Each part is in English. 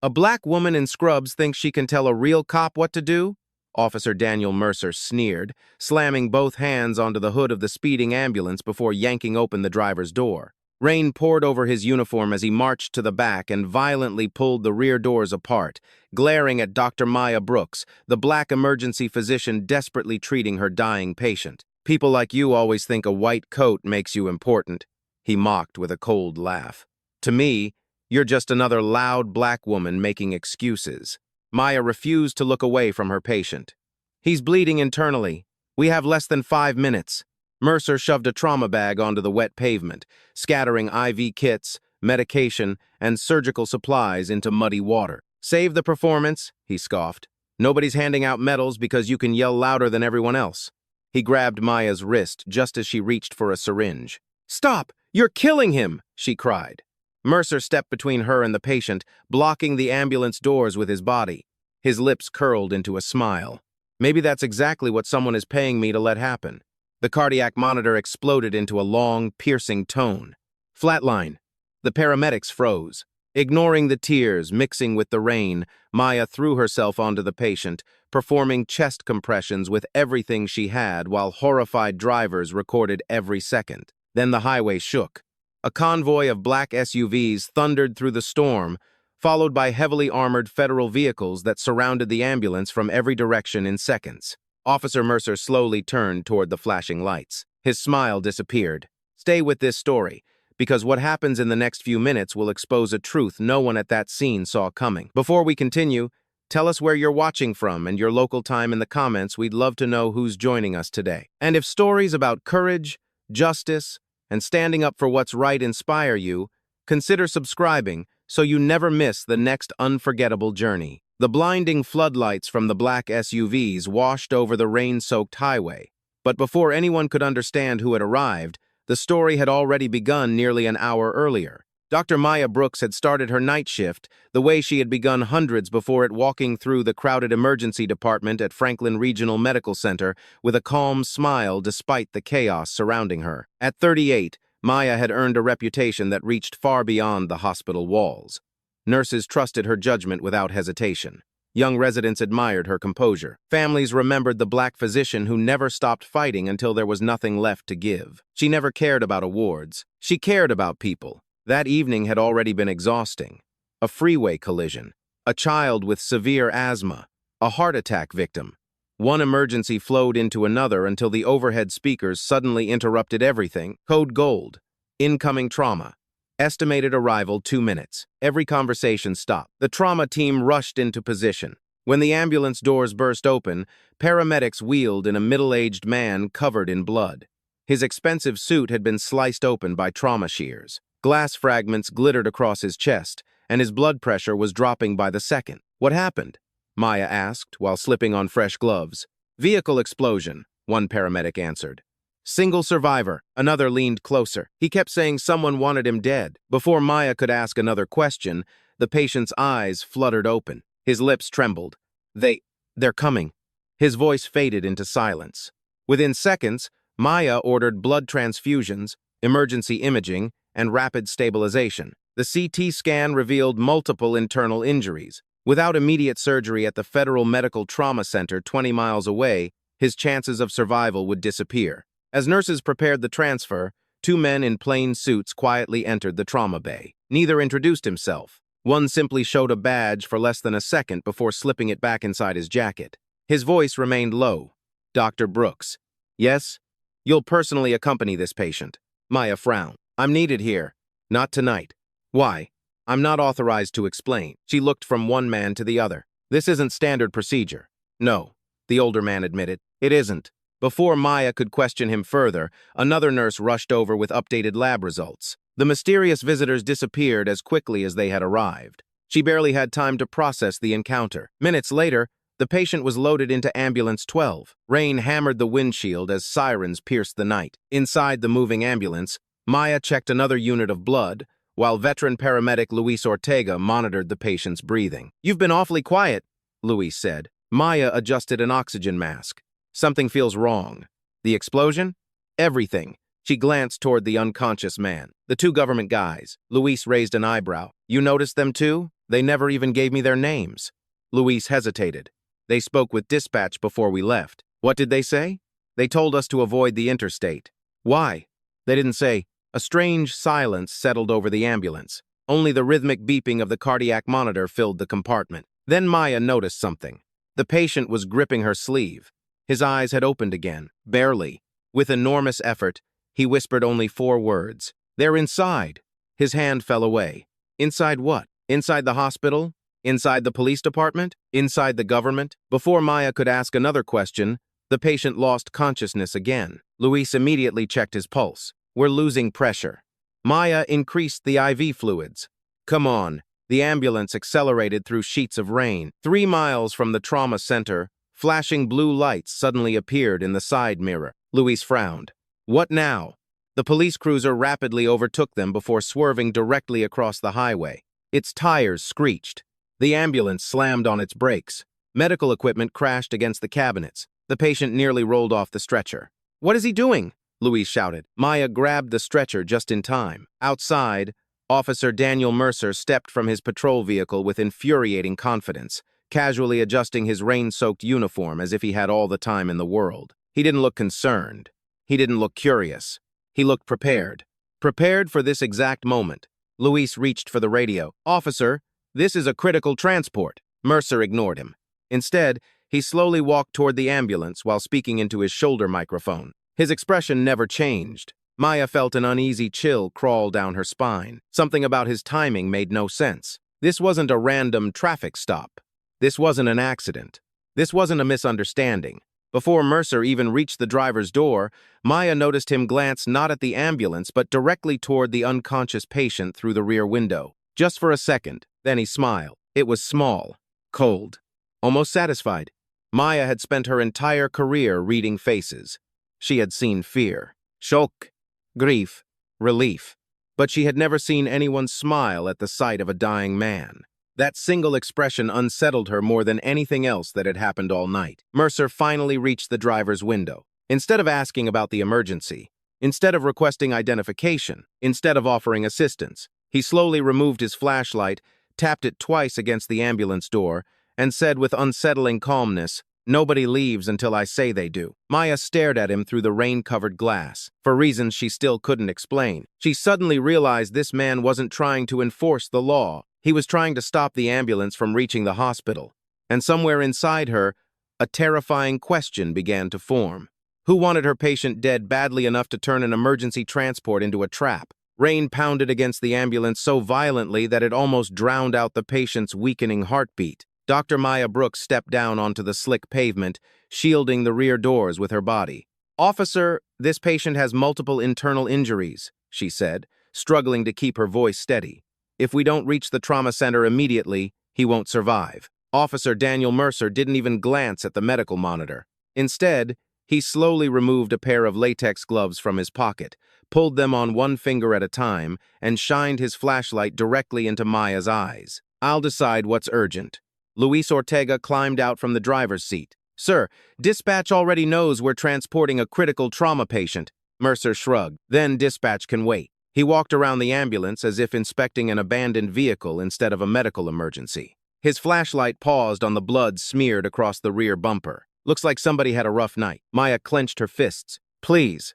A black woman in scrubs thinks she can tell a real cop what to do? Officer Daniel Mercer sneered, slamming both hands onto the hood of the speeding ambulance before yanking open the driver's door. Rain poured over his uniform as he marched to the back and violently pulled the rear doors apart, glaring at Dr. Maya Brooks, the black emergency physician desperately treating her dying patient. "People like you always think a white coat makes you important," he mocked with a cold laugh. "To me, you're just another loud black woman making excuses." Maya refused to look away from her patient. "He's bleeding internally. We have less than 5 minutes." Mercer shoved a trauma bag onto the wet pavement, scattering IV kits, medication, and surgical supplies into muddy water. "Save the performance," he scoffed. "Nobody's handing out medals because you can yell louder than everyone else." He grabbed Maya's wrist just as she reached for a syringe. "Stop! You're killing him!" she cried. Mercer stepped between her and the patient, blocking the ambulance doors with his body. His lips curled into a smile. "Maybe that's exactly what someone is paying me to let happen." The cardiac monitor exploded into a long, piercing tone. "Flatline." The paramedics froze. Ignoring the tears mixing with the rain, Maya threw herself onto the patient, performing chest compressions with everything she had while horrified drivers recorded every second. Then the highway shook. A convoy of black SUVs thundered through the storm, followed by heavily armored federal vehicles that surrounded the ambulance from every direction in seconds. Officer Mercer slowly turned toward the flashing lights. His smile disappeared. "Stay with this story, because what happens in the next few minutes will expose a truth no one at that scene saw coming. Before we continue, tell us where you're watching from and your local time in the comments. We'd love to know who's joining us today. And if stories about courage, justice, and standing up for what's right inspire you, consider subscribing so you never miss the next unforgettable journey." The blinding floodlights from the black SUVs washed over the rain-soaked highway. But before anyone could understand who had arrived, the story had already begun nearly an hour earlier. Dr. Maya Brooks had started her night shift the way she had begun hundreds before it, walking through the crowded emergency department at Franklin Regional Medical Center with a calm smile despite the chaos surrounding her. At 38, Maya had earned a reputation that reached far beyond the hospital walls. Nurses trusted her judgment without hesitation. Young residents admired her composure. Families remembered the black physician who never stopped fighting until there was nothing left to give. She never cared about awards. She cared about people. That evening had already been exhausting. A freeway collision, a child with severe asthma, a heart attack victim. One emergency flowed into another until the overhead speakers suddenly interrupted everything. Code Gold. Incoming trauma. Estimated arrival 2 minutes. Every conversation stopped. The trauma team rushed into position. When the ambulance doors burst open, paramedics wheeled in a middle-aged man covered in blood. His expensive suit had been sliced open by trauma shears. Glass fragments glittered across his chest, and his blood pressure was dropping by the second. "What happened?" Maya asked while slipping on fresh gloves. "Vehicle explosion," one paramedic answered. "Single survivor," another leaned closer. He kept saying someone wanted him dead. Before Maya could ask another question, the patient's eyes fluttered open. His lips trembled. They're coming." His voice faded into silence. Within seconds, Maya ordered blood transfusions, emergency imaging, and rapid stabilization. The CT scan revealed multiple internal injuries. Without immediate surgery at the Federal Medical Trauma Center 20 miles away, his chances of survival would disappear. As nurses prepared the transfer, 2 men in plain suits quietly entered the trauma bay. Neither introduced himself. One simply showed a badge for less than a second before slipping it back inside his jacket. His voice remained low. "Dr. Brooks." "Yes?" "You'll personally accompany this patient." Maya frowned. "I'm needed here." "Not tonight." "Why?" "I'm not authorized to explain." She looked from one man to the other. "This isn't standard procedure." "No," the older man admitted. "It isn't." Before Maya could question him further, another nurse rushed over with updated lab results. The mysterious visitors disappeared as quickly as they had arrived. She barely had time to process the encounter. Minutes later, the patient was loaded into Ambulance 12. Rain hammered the windshield as sirens pierced the night. Inside the moving ambulance, Maya checked another unit of blood, while veteran paramedic Luis Ortega monitored the patient's breathing. "You've been awfully quiet," Luis said. Maya adjusted an oxygen mask. "Something feels wrong." "The explosion?" "Everything. She glanced toward the unconscious man. The two government guys. Luis raised an eyebrow. You noticed them too? They never even gave me their names. Luis hesitated. They spoke with dispatch before we left. What did they say? They told us to avoid the interstate. Why? They didn't say. A strange silence settled over the ambulance. Only the rhythmic beeping of the cardiac monitor filled the compartment. Then Maya noticed something. The patient was gripping her sleeve. His eyes had opened again, barely. With enormous effort, he whispered only 4 words. They're inside. His hand fell away. Inside what? Inside the hospital? Inside the police department? Inside the government? Before Maya could ask another question, the patient lost consciousness again. Luis immediately checked his pulse. We're losing pressure. Maya increased the IV fluids. Come on. The ambulance accelerated through sheets of rain. 3 miles from the trauma center, flashing blue lights suddenly appeared in the side mirror. Luis frowned. What now? The police cruiser rapidly overtook them before swerving directly across the highway. Its tires screeched. The ambulance slammed on its brakes. Medical equipment crashed against the cabinets. The patient nearly rolled off the stretcher. What is he doing? Luis shouted. Maya grabbed the stretcher just in time. Outside, Officer Daniel Mercer stepped from his patrol vehicle with infuriating confidence, casually adjusting his rain-soaked uniform as if he had all the time in the world. He didn't look concerned. He didn't look curious. He looked prepared. Prepared for this exact moment. Luis reached for the radio. Officer, this is a critical transport. Mercer ignored him. Instead, he slowly walked toward the ambulance while speaking into his shoulder microphone. His expression never changed. Maya felt an uneasy chill crawl down her spine. Something about his timing made no sense. This wasn't a random traffic stop. This wasn't an accident. This wasn't a misunderstanding. Before Mercer even reached the driver's door, Maya noticed him glance not at the ambulance but directly toward the unconscious patient through the rear window. Just for a second, then he smiled. It was small, cold, almost satisfied. Maya had spent her entire career reading faces. She had seen fear, shock, grief, relief, but she had never seen anyone smile at the sight of a dying man. That single expression unsettled her more than anything else that had happened all night. Mercer finally reached the driver's window. Instead of asking about the emergency, instead of requesting identification, instead of offering assistance, he slowly removed his flashlight, tapped it twice against the ambulance door, and said with unsettling calmness, "Nobody leaves until I say they do." Maya stared at him through the rain-covered glass. For reasons she still couldn't explain, she suddenly realized this man wasn't trying to enforce the law. He was trying to stop the ambulance from reaching the hospital. And somewhere inside her, a terrifying question began to form. Who wanted her patient dead badly enough to turn an emergency transport into a trap? Rain pounded against the ambulance so violently that it almost drowned out the patient's weakening heartbeat. Dr. Maya Brooks stepped down onto the slick pavement, shielding the rear doors with her body. "Officer, this patient has multiple internal injuries," she said, struggling to keep her voice steady. "If we don't reach the trauma center immediately, he won't survive." Officer Daniel Mercer didn't even glance at the medical monitor. Instead, he slowly removed a pair of latex gloves from his pocket, pulled them on one finger at a time, and shined his flashlight directly into Maya's eyes. "I'll decide what's urgent." Luis Ortega climbed out from the driver's seat. "Sir, dispatch already knows we're transporting a critical trauma patient." Mercer shrugged. "Then dispatch can wait." He walked around the ambulance as if inspecting an abandoned vehicle instead of a medical emergency. His flashlight paused on the blood smeared across the rear bumper. "Looks like somebody had a rough night." Maya clenched her fists. "Please."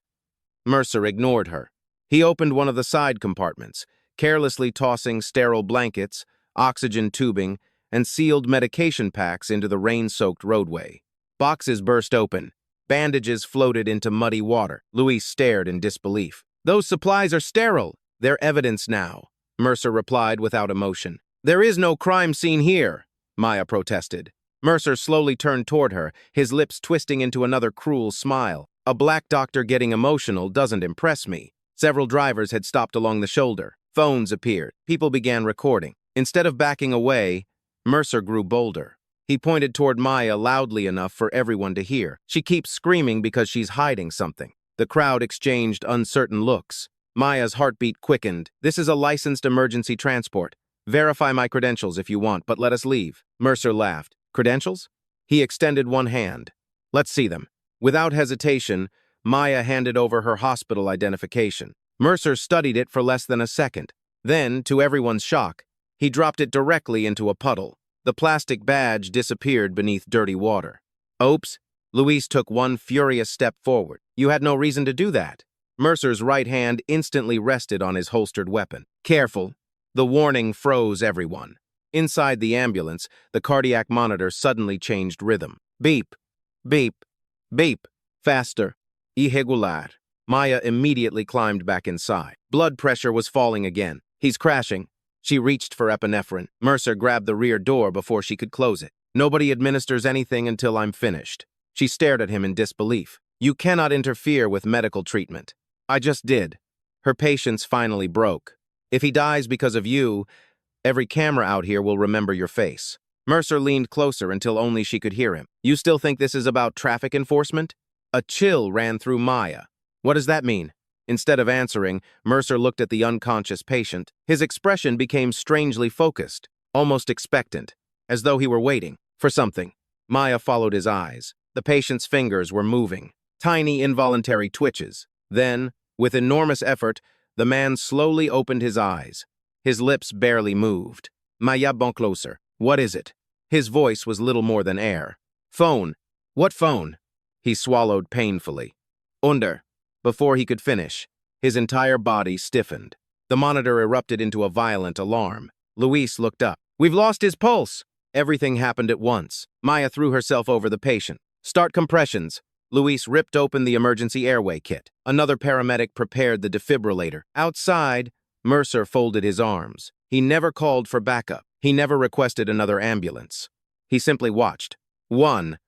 Mercer ignored her. He opened one of the side compartments, carelessly tossing sterile blankets, oxygen tubing, and sealed medication packs into the rain-soaked roadway. Boxes burst open. Bandages floated into muddy water. Luis stared in disbelief. "Those supplies are sterile." "They're evidence now," Mercer replied without emotion. "There is no crime scene here," Maya protested. Mercer slowly turned toward her, his lips twisting into another cruel smile. "A black doctor getting emotional doesn't impress me." Several drivers had stopped along the shoulder. Phones appeared. People began recording. Instead of backing away, Mercer grew bolder. He pointed toward Maya loudly enough for everyone to hear. "She keeps screaming because she's hiding something." The crowd exchanged uncertain looks. Maya's heartbeat quickened. "This is a licensed emergency transport. Verify my credentials if you want, but let us leave." Mercer laughed. "Credentials?" He extended one hand. "Let's see them." Without hesitation, Maya handed over her hospital identification. Mercer studied it for less than a second. Then, to everyone's shock, he dropped it directly into a puddle. The plastic badge disappeared beneath dirty water. Oops. Luis took one furious step forward. You had no reason to do that. Mercer's right hand instantly rested on his holstered weapon. Careful. The warning froze everyone. Inside the ambulance, the cardiac monitor suddenly changed rhythm. Beep. Beep. Beep. Faster. Irregular. Maya immediately climbed back inside. Blood pressure was falling again. He's crashing. She reached for epinephrine. Mercer grabbed the rear door before she could close it. Nobody administers anything until I'm finished. She stared at him in disbelief. You cannot interfere with medical treatment. I just did. Her patience finally broke. If he dies because of you, every camera out here will remember your face. Mercer leaned closer until only she could hear him. You still think this is about traffic enforcement? A chill ran through Maya. What does that mean? Instead of answering, Mercer looked at the unconscious patient. His expression became strangely focused, almost expectant, as though he were waiting for something. Maya followed his eyes. The patient's fingers were moving, tiny involuntary twitches. Then, with enormous effort, the man slowly opened his eyes. His lips barely moved. Maya bent closer. What is it? His voice was little more than air. Phone. What phone? He swallowed painfully. Under. Before he could finish, his entire body stiffened. The monitor erupted into a violent alarm. Luis looked up. We've lost his pulse! Everything happened at once. Maya threw herself over the patient. Start compressions. Luis ripped open the emergency airway kit. Another paramedic prepared the defibrillator. Outside, Mercer folded his arms. He never called for backup. He never requested another ambulance. He simply watched. 1.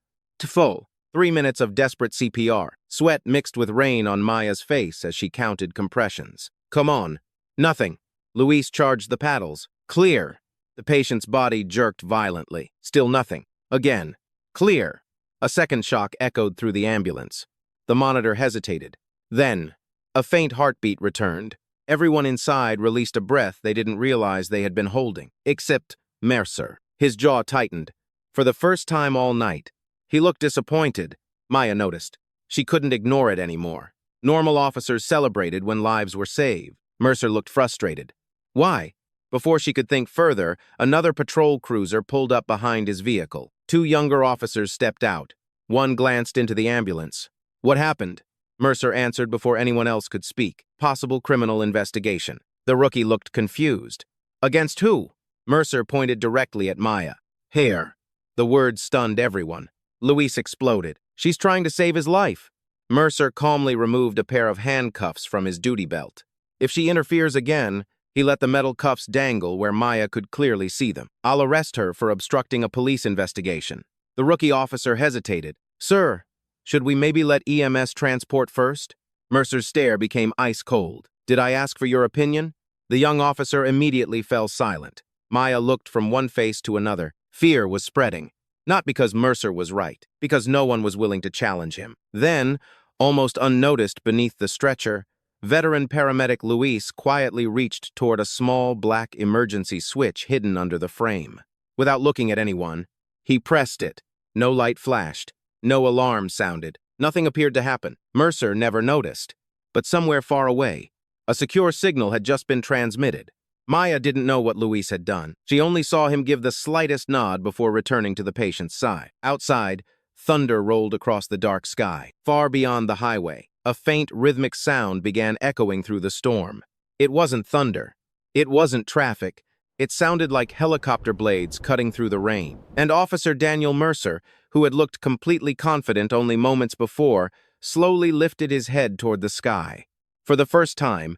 Full. 3 minutes of desperate CPR. Sweat mixed with rain on Maya's face as she counted compressions. Come on. Nothing. Luis charged the paddles. Clear. The patient's body jerked violently. Still nothing. Again. Clear. A second shock echoed through the ambulance. The monitor hesitated. Then, a faint heartbeat returned. Everyone inside released a breath they didn't realize they had been holding, except Mercer. His jaw tightened. For the first time all night, he looked disappointed. Maya noticed. She couldn't ignore it anymore. Normal officers celebrated when lives were saved. Mercer looked frustrated. Why? Before she could think further, another patrol cruiser pulled up behind his vehicle. 2 younger officers stepped out. One glanced into the ambulance. What happened? Mercer answered before anyone else could speak. Possible criminal investigation. The rookie looked confused. Against who? Mercer pointed directly at Maya. Here. The word stunned everyone. Luis exploded. She's trying to save his life. Mercer calmly removed a pair of handcuffs from his duty belt. If she interferes again, he let the metal cuffs dangle where Maya could clearly see them. I'll arrest her for obstructing a police investigation. The rookie officer hesitated. Sir, should we maybe let EMS transport first? Mercer's stare became ice cold. Did I ask for your opinion? The young officer immediately fell silent. Maya looked from one face to another. Fear was spreading. Not because Mercer was right, because no one was willing to challenge him. Then, almost unnoticed beneath the stretcher, veteran paramedic Luis quietly reached toward a small black emergency switch hidden under the frame. Without looking at anyone, he pressed it. No light flashed. No alarm sounded. Nothing appeared to happen. Mercer never noticed. But somewhere far away, a secure signal had just been transmitted. Maya didn't know what Luis had done. She only saw him give the slightest nod before returning to the patient's side. Outside, thunder rolled across the dark sky. Far beyond the highway, a faint rhythmic sound began echoing through the storm. It wasn't thunder. It wasn't traffic. It sounded like helicopter blades cutting through the rain. And Officer Daniel Mercer, who had looked completely confident only moments before, slowly lifted his head toward the sky. For the first time,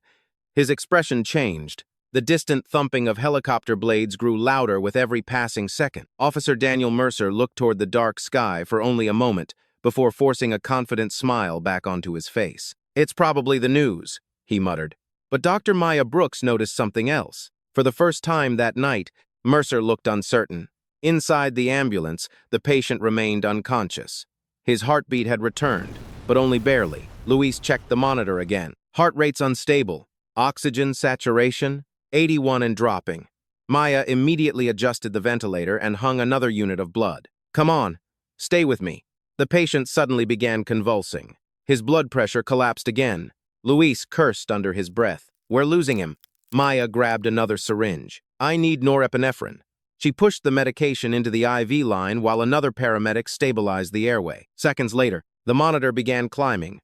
his expression changed. The distant thumping of helicopter blades grew louder with every passing second. Officer Daniel Mercer looked toward the dark sky for only a moment before forcing a confident smile back onto his face. It's probably the news, he muttered. But Dr. Maya Brooks noticed something else. For the first time that night, Mercer looked uncertain. Inside the ambulance, the patient remained unconscious. His heartbeat had returned, but only barely. Luis checked the monitor again. Heart rate's unstable. Oxygen saturation, 81 and dropping. Maya immediately adjusted the ventilator and hung another unit of blood. Come on, stay with me. The patient suddenly began convulsing. His blood pressure collapsed again. Luis cursed under his breath. "We're losing him." Maya grabbed another syringe. "I need norepinephrine." She pushed the medication into the IV line while another paramedic stabilized the airway. Seconds later, the monitor began climbing.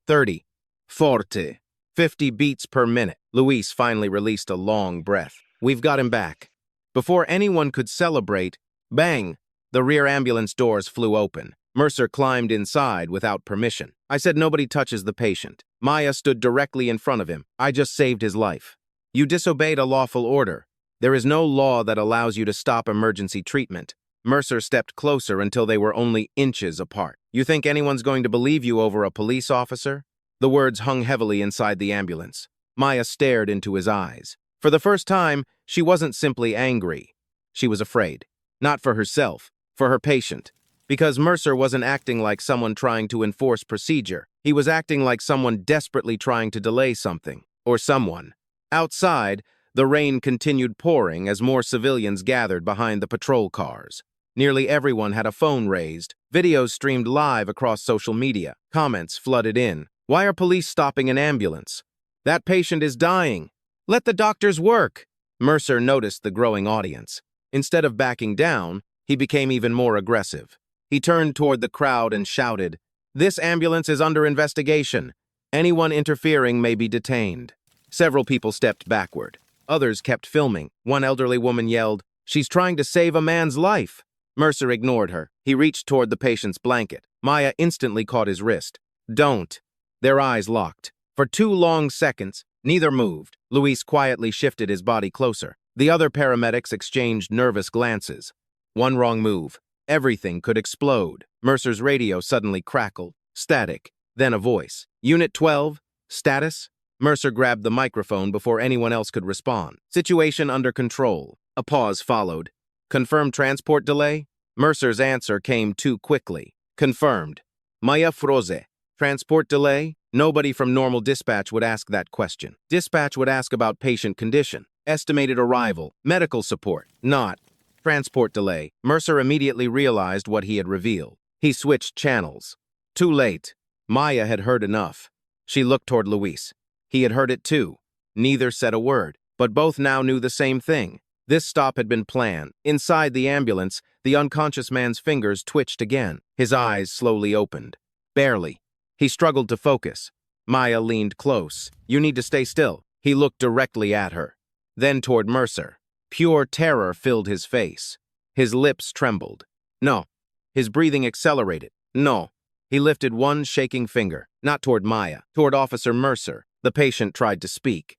30. Forte. 50 beats per minute. Luis finally released a long breath. "We've got him back." Before anyone could celebrate, bang! The rear ambulance doors flew open. Mercer climbed inside without permission. I said nobody touches the patient. Maya stood directly in front of him. "I just saved his life." "You disobeyed a lawful order. There is no law that allows you to stop emergency treatment." Mercer stepped closer until they were only inches apart. "You think anyone's going to believe you over a police officer?" The words hung heavily inside the ambulance. Maya stared into his eyes. For the first time, she wasn't simply angry. She was afraid. Not for herself, for her patient. Because Mercer wasn't acting like someone trying to enforce procedure. He was acting like someone desperately trying to delay something. Or someone. Outside, the rain continued pouring as more civilians gathered behind the patrol cars. Nearly everyone had a phone raised. Videos streamed live across social media. Comments flooded in. "Why are police stopping an ambulance? That patient is dying. Let the doctors work." Mercer noticed the growing audience. Instead of backing down, he became even more aggressive. He turned toward the crowd and shouted, "This ambulance is under investigation. Anyone interfering may be detained." Several people stepped backward. Others kept filming. One elderly woman yelled, "She's trying to save a man's life." Mercer ignored her. He reached toward the patient's blanket. Maya instantly caught his wrist. "Don't." Their eyes locked. For 2 long seconds, neither moved. Luis quietly shifted his body closer. The other paramedics exchanged nervous glances. One wrong move. Everything could explode. Mercer's radio suddenly crackled. Static. Then a voice. "Unit 12? Status?" Mercer grabbed the microphone before anyone else could respond. "Situation under control." A pause followed. "Confirmed transport delay?" Mercer's answer came too quickly. "Confirmed." "Maya froze." "Transport delay?" Nobody from normal dispatch would ask that question. Dispatch would ask about patient condition, estimated arrival, medical support, not transport delay. Mercer immediately realized what he had revealed. He switched channels. Too late. Maya had heard enough. She looked toward Luis. He had heard it too. Neither said a word, but both now knew the same thing. This stop had been planned. Inside the ambulance, the unconscious man's fingers twitched again. His eyes slowly opened. Barely. He struggled to focus. Maya leaned close. "You need to stay still." He looked directly at her. Then toward Mercer. Pure terror filled his face. His lips trembled. "No." His breathing accelerated. "No." He lifted one shaking finger, not toward Maya, toward Officer Mercer. The patient tried to speak.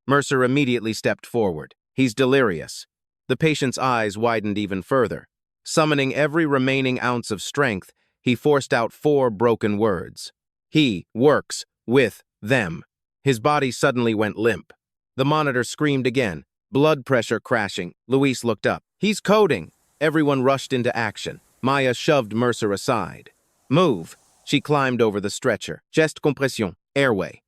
Mercer immediately stepped forward. "He's delirious." The patient's eyes widened even further. Summoning every remaining ounce of strength, he forced out 4 broken words. "He works with them." His body suddenly went limp. The monitor screamed again, blood pressure crashing. Luis looked up. "He's coding." Everyone rushed into action. Maya shoved Mercer aside. "Move." She climbed over the stretcher. Chest compression. Airway.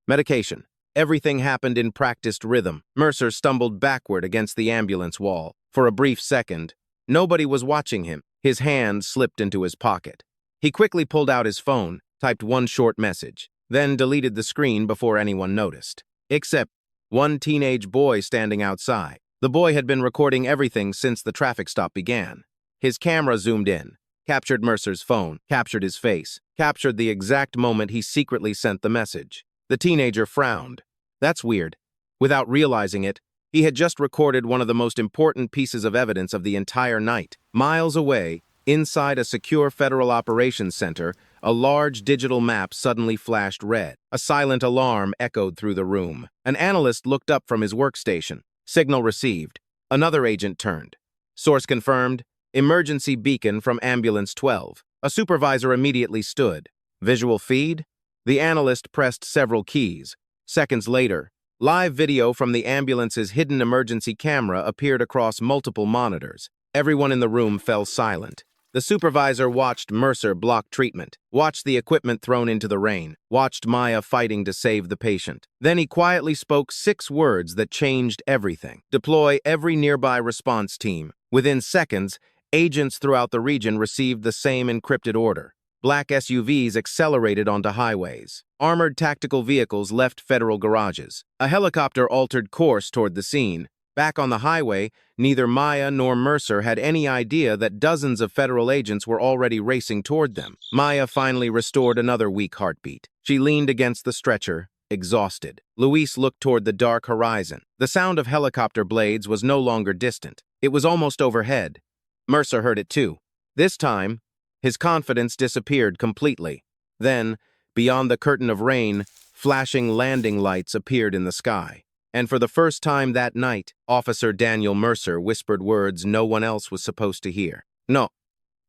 Medication. Everything happened in practiced rhythm. Mercer stumbled backward against the ambulance wall. For a brief second, nobody was watching him. His hand slipped into his pocket. He quickly pulled out his phone, typed one short message, then deleted the screen before anyone noticed. Except one teenage boy standing outside. The boy had been recording everything since the traffic stop began. His camera zoomed in, captured Mercer's phone, captured his face, captured the exact moment he secretly sent the message. The teenager frowned. That's weird. Without realizing it, he had just recorded one of the most important pieces of evidence of the entire night. Miles away, inside a secure federal operations center, a large digital map suddenly flashed red. A silent alarm echoed through the room. An analyst looked up from his workstation. Signal received. Another agent turned. Source confirmed. Emergency beacon from Ambulance 12. A supervisor immediately stood. Visual feed? The analyst pressed several keys. Seconds later, live video from the ambulance's hidden emergency camera appeared across multiple monitors. Everyone in the room fell silent. The supervisor watched Mercer block treatment, watched the equipment thrown into the rain, watched Maya fighting to save the patient. Then he quietly spoke 6 words that changed everything. Deploy every nearby response team. Within seconds, agents throughout the region received the same encrypted order. Black SUVs accelerated onto highways. Armored tactical vehicles left federal garages. A helicopter altered course toward the scene. Back on the highway, neither Maya nor Mercer had any idea that dozens of federal agents were already racing toward them. Maya finally restored another weak heartbeat. She leaned against the stretcher, exhausted. Luis looked toward the dark horizon. The sound of helicopter blades was no longer distant. It was almost overhead. Mercer heard it too. This time, his confidence disappeared completely. Then, beyond the curtain of rain, flashing landing lights appeared in the sky. And for the first time that night, Officer Daniel Mercer whispered words no one else was supposed to hear. "No,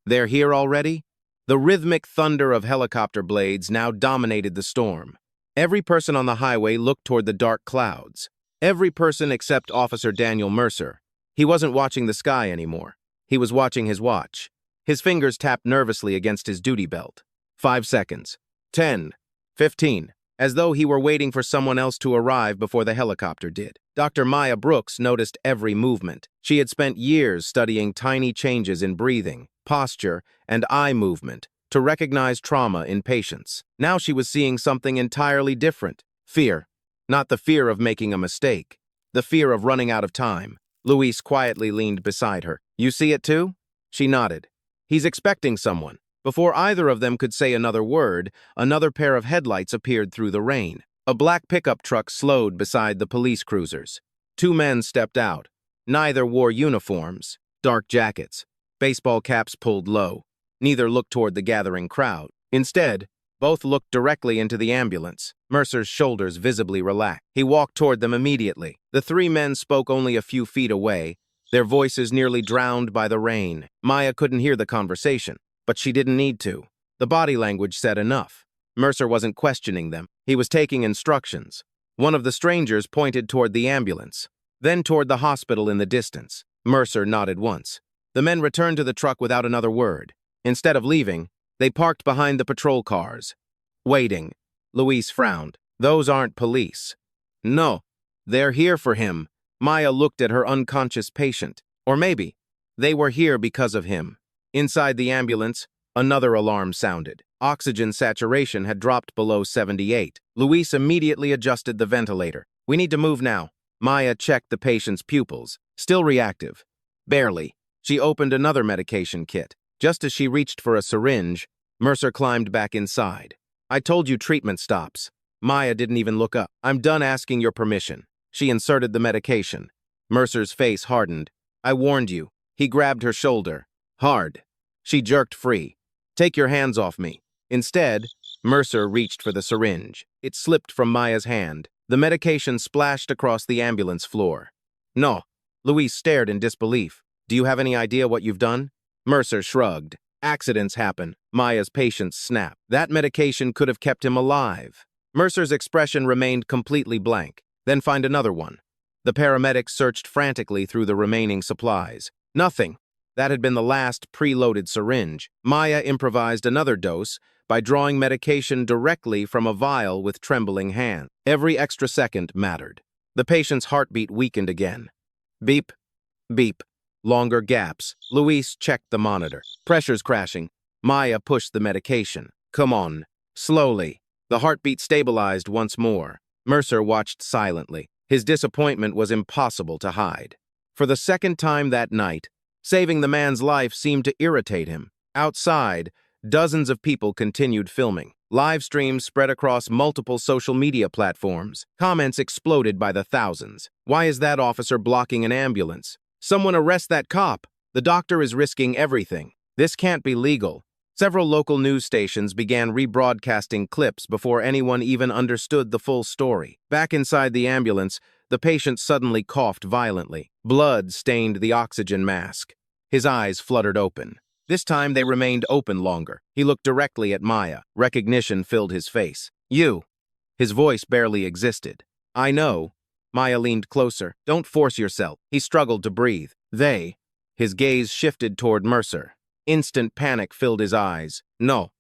they're here already?" The rhythmic thunder of helicopter blades now dominated the storm. Every person on the highway looked toward the dark clouds. Every person except Officer Daniel Mercer. He wasn't watching the sky anymore. He was watching his watch. His fingers tapped nervously against his duty belt. 5 seconds. 10. 15. As though he were waiting for someone else to arrive before the helicopter did. Dr. Maya Brooks noticed every movement. She had spent years studying tiny changes in breathing, posture, and eye movement to recognize trauma in patients. Now she was seeing something entirely different. Fear. Not the fear of making a mistake. The fear of running out of time. Luis quietly leaned beside her. "You see it too?" She nodded. "He's expecting someone." Before either of them could say another word, another pair of headlights appeared through the rain. A black pickup truck slowed beside the police cruisers. 2 men stepped out. Neither wore uniforms, dark jackets, baseball caps pulled low. Neither looked toward the gathering crowd. Instead, both looked directly into the ambulance. Mercer's shoulders visibly relaxed. He walked toward them immediately. The 3 men spoke only a few feet away, their voices nearly drowned by the rain. Maya couldn't hear the conversation. But she didn't need to. The body language said enough. Mercer wasn't questioning them. He was taking instructions. One of the strangers pointed toward the ambulance, then toward the hospital in the distance. Mercer nodded once. The men returned to the truck without another word. Instead of leaving, they parked behind the patrol cars. Waiting. Luis frowned. "Those aren't police." "No, they're here for him." Maya looked at her unconscious patient. Or maybe, they were here because of him. Inside the ambulance, another alarm sounded. Oxygen saturation had dropped below 78. Luis immediately adjusted the ventilator. "We need to move now." Maya checked the patient's pupils. Still reactive. Barely. She opened another medication kit. Just as she reached for a syringe, Mercer climbed back inside. "I told you treatment stops." Maya didn't even look up. "I'm done asking your permission." She inserted the medication. Mercer's face hardened. "I warned you." He grabbed her shoulder. Hard. She jerked free. "Take your hands off me." Instead, Mercer reached for the syringe. It slipped from Maya's hand. The medication splashed across the ambulance floor. "No." Luis stared in disbelief. "Do you have any idea what you've done?" Mercer shrugged. "Accidents happen." Maya's patience snapped. "That medication could have kept him alive." Mercer's expression remained completely blank. "Then find another one." The paramedics searched frantically through the remaining supplies. Nothing. That had been the last preloaded syringe. Maya improvised another dose by drawing medication directly from a vial with trembling hands. Every extra second mattered. The patient's heartbeat weakened again. Beep, beep, longer gaps. Luis checked the monitor. Pressure's crashing. Maya pushed the medication. "Come on." Slowly. The heartbeat stabilized once more. Mercer watched silently. His disappointment was impossible to hide. For the second time that night, saving the man's life seemed to irritate him. Outside, dozens of people continued filming. Live streams spread across multiple social media platforms. Comments exploded by the thousands. "Why is that officer blocking an ambulance? Someone arrest that cop. The doctor is risking everything. This can't be legal." Several local news stations began rebroadcasting clips before anyone even understood the full story. Back inside the ambulance, the patient suddenly coughed violently. Blood stained the oxygen mask. His eyes fluttered open. This time they remained open longer. He looked directly at Maya. Recognition filled his face. "You." His voice barely existed. "I know." Maya leaned closer. "Don't force yourself." He struggled to breathe. "They." His gaze shifted toward Mercer. Instant panic filled his eyes. "No."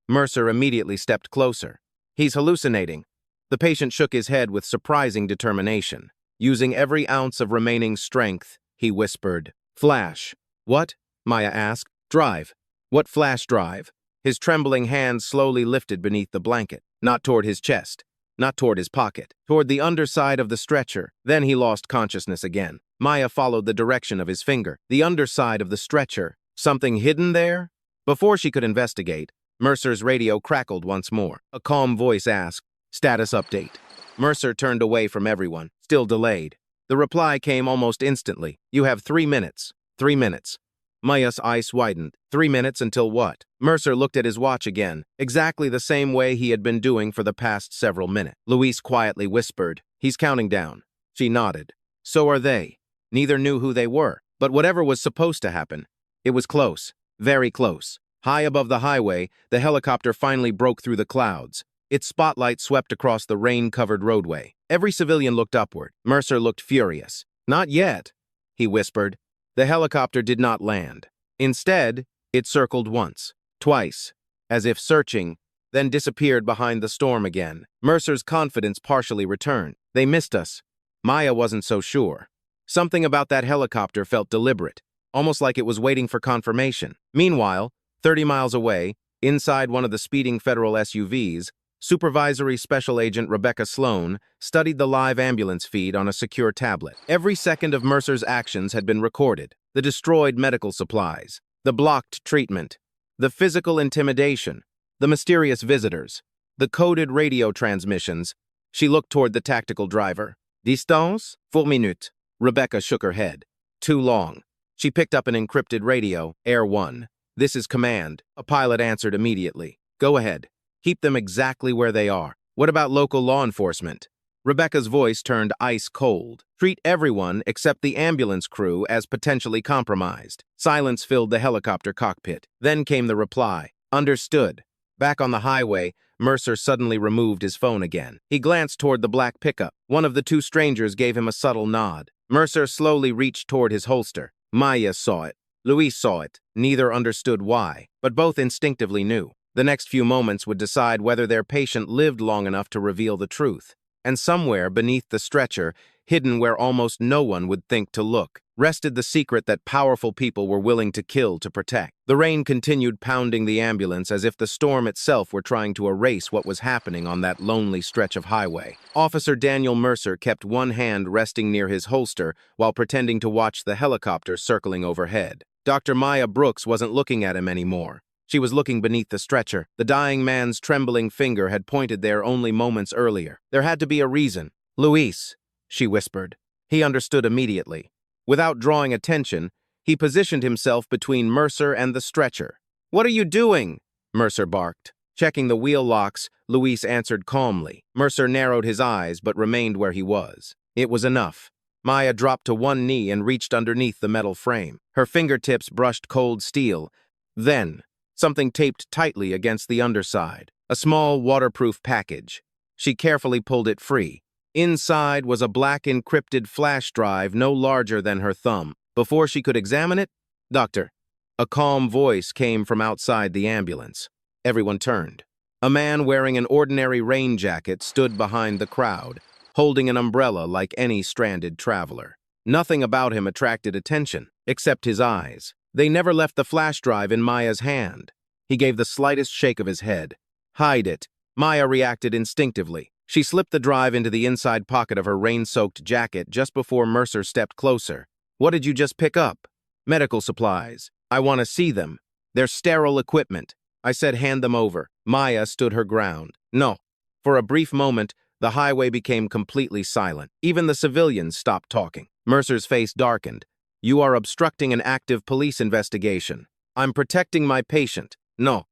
Mercer immediately stepped closer. "He's hallucinating." The patient shook his head with surprising determination. Using every ounce of remaining strength, he whispered, "Flash." "What?" Maya asked. "Drive." "What flash drive?" His trembling hands slowly lifted beneath the blanket, not toward his chest, not toward his pocket, toward the underside of the stretcher. Then he lost consciousness again. Maya followed the direction of his finger. The underside of the stretcher. Something hidden there? Before she could investigate, Mercer's radio crackled once more. A calm voice asked, "Status update." Mercer turned away from everyone, still delayed. The reply came almost instantly. "You have 3 minutes. 3 minutes." Maya's eyes widened. 3 minutes until what? Mercer looked at his watch again, exactly the same way he had been doing for the past several minutes. Louise quietly whispered, "He's counting down." She nodded. So are they. Neither knew who they were, but whatever was supposed to happen, it was close, very close. High above the highway, the helicopter finally broke through the clouds. Its spotlight swept across the rain-covered roadway. Every civilian looked upward. Mercer looked furious. "Not yet," he whispered. The helicopter did not land. Instead, it circled once, twice, as if searching, then disappeared behind the storm again. Mercer's confidence partially returned. They missed us. Maya wasn't so sure. Something about that helicopter felt deliberate, almost like it was waiting for confirmation. Meanwhile, 30 miles away, inside one of the speeding federal SUVs, Supervisory Special Agent Rebecca Sloan studied the live ambulance feed on a secure tablet. Every second of Mercer's actions had been recorded. The destroyed medical supplies, the blocked treatment, the physical intimidation, the mysterious visitors, the coded radio transmissions. She looked toward the tactical driver. "Distance? 4 minutes." Rebecca shook her head. "Too long." She picked up an encrypted radio. "Air 1. This is command." A pilot answered immediately. "Go ahead. Keep them exactly where they are." "What about local law enforcement?" Rebecca's voice turned ice cold. "Treat everyone except the ambulance crew as potentially compromised." Silence filled the helicopter cockpit. Then came the reply. "Understood." Back on the highway, Mercer suddenly removed his phone again. He glanced toward the black pickup. One of the two strangers gave him a subtle nod. Mercer slowly reached toward his holster. Maya saw it. Louise saw it. Neither understood why, but both instinctively knew. The next few moments would decide whether their patient lived long enough to reveal the truth. And somewhere beneath the stretcher, hidden where almost no one would think to look, rested the secret that powerful people were willing to kill to protect. The rain continued pounding the ambulance as if the storm itself were trying to erase what was happening on that lonely stretch of highway. Officer Daniel Mercer kept one hand resting near his holster while pretending to watch the helicopter circling overhead. Dr. Maya Brooks wasn't looking at him anymore. She was looking beneath the stretcher. The dying man's trembling finger had pointed there only moments earlier. There had to be a reason. "Luis," she whispered. He understood immediately. Without drawing attention, he positioned himself between Mercer and the stretcher. "What are you doing?" Mercer barked. Checking the wheel locks, Luis answered calmly. Mercer narrowed his eyes but remained where he was. It was enough. Maya dropped to one knee and reached underneath the metal frame. Her fingertips brushed cold steel. Then, something taped tightly against the underside. A small, waterproof package. She carefully pulled it free. Inside was a black encrypted flash drive no larger than her thumb. Before she could examine it, "Doctor." A calm voice came from outside the ambulance. Everyone turned. A man wearing an ordinary rain jacket stood behind the crowd, holding an umbrella like any stranded traveler. Nothing about him attracted attention, except his eyes. They never left the flash drive in Maya's hand. He gave the slightest shake of his head. "Hide it." Maya reacted instinctively. She slipped the drive into the inside pocket of her rain-soaked jacket just before Mercer stepped closer. "What did you just pick up?" "Medical supplies. I want to see them. They're sterile equipment." I said hand them over. Maya stood her ground. "No." For a brief moment, the highway became completely silent. Even the civilians stopped talking. Mercer's face darkened. "You are obstructing an active police investigation." "I'm protecting my patient." "No."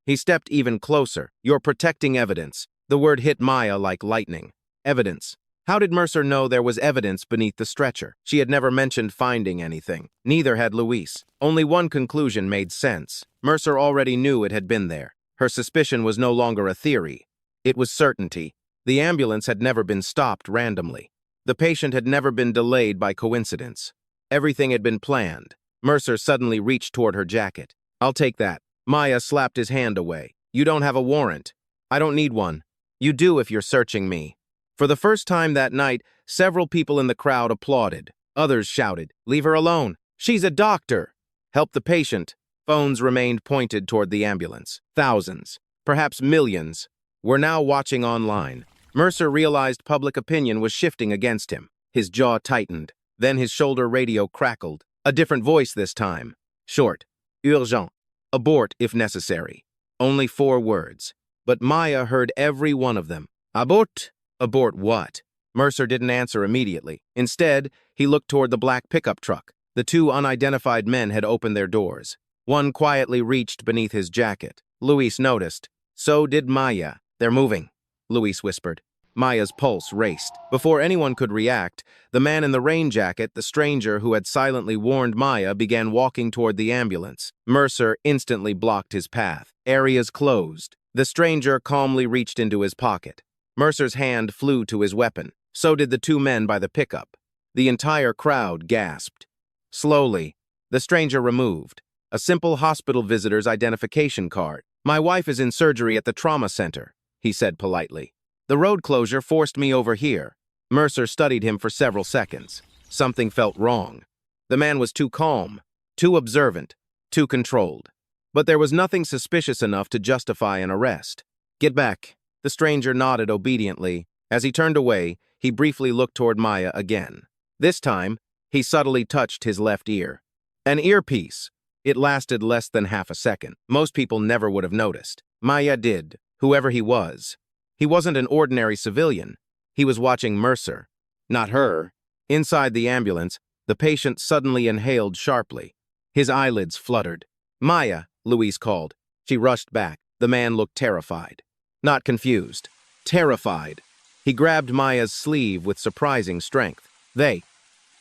He stepped even closer. "You're protecting evidence." The word hit Maya like lightning. Evidence. How did Mercer know there was evidence beneath the stretcher? She had never mentioned finding anything. Neither had Luis. Only one conclusion made sense. Mercer already knew it had been there. Her suspicion was no longer a theory. It was certainty. The ambulance had never been stopped randomly. The patient had never been delayed by coincidence. Everything had been planned. Mercer suddenly reached toward her jacket. "I'll take that." Maya slapped his hand away. "You don't have a warrant." "I don't need one." "You do if you're searching me." For the first time that night, several people in the crowd applauded. Others shouted, "Leave her alone. She's a doctor. Help the patient." Phones remained pointed toward the ambulance. Thousands, perhaps millions, were now watching online. Mercer realized public opinion was shifting against him. His jaw tightened. Then his shoulder radio crackled. A different voice this time. Short. Urgent. Abort if necessary. Only 4 words. But Maya heard every one of them. Abort? Abort what? Mercer didn't answer immediately. Instead, he looked toward the black pickup truck. The 2 unidentified men had opened their doors. One quietly reached beneath his jacket. Luis noticed. So did Maya. They're moving, Luis whispered. Maya's pulse raced. Before anyone could react, the man in the rain jacket, the stranger who had silently warned Maya, began walking toward the ambulance. Mercer instantly blocked his path. Areas closed. The stranger calmly reached into his pocket. Mercer's hand flew to his weapon. So did the 2 men by the pickup. The entire crowd gasped. Slowly, the stranger removed a simple hospital visitor's identification card. My wife is in surgery at the trauma center, he said politely. The road closure forced me over here. Mercer studied him for several seconds. Something felt wrong. The man was too calm, too observant, too controlled. But there was nothing suspicious enough to justify an arrest. Get back. The stranger nodded obediently. As he turned away, he briefly looked toward Maya again. This time, he subtly touched his left ear. An earpiece. It lasted less than half a second. Most people never would have noticed. Maya did, whoever he was. He wasn't an ordinary civilian. He was watching Mercer, not her. Inside the ambulance, the patient suddenly inhaled sharply. His eyelids fluttered. Maya, Louise called. She rushed back. The man looked terrified. Not confused. Terrified. He grabbed Maya's sleeve with surprising strength.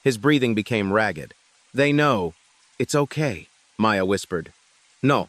His breathing became ragged. They know. It's okay, Maya whispered. No.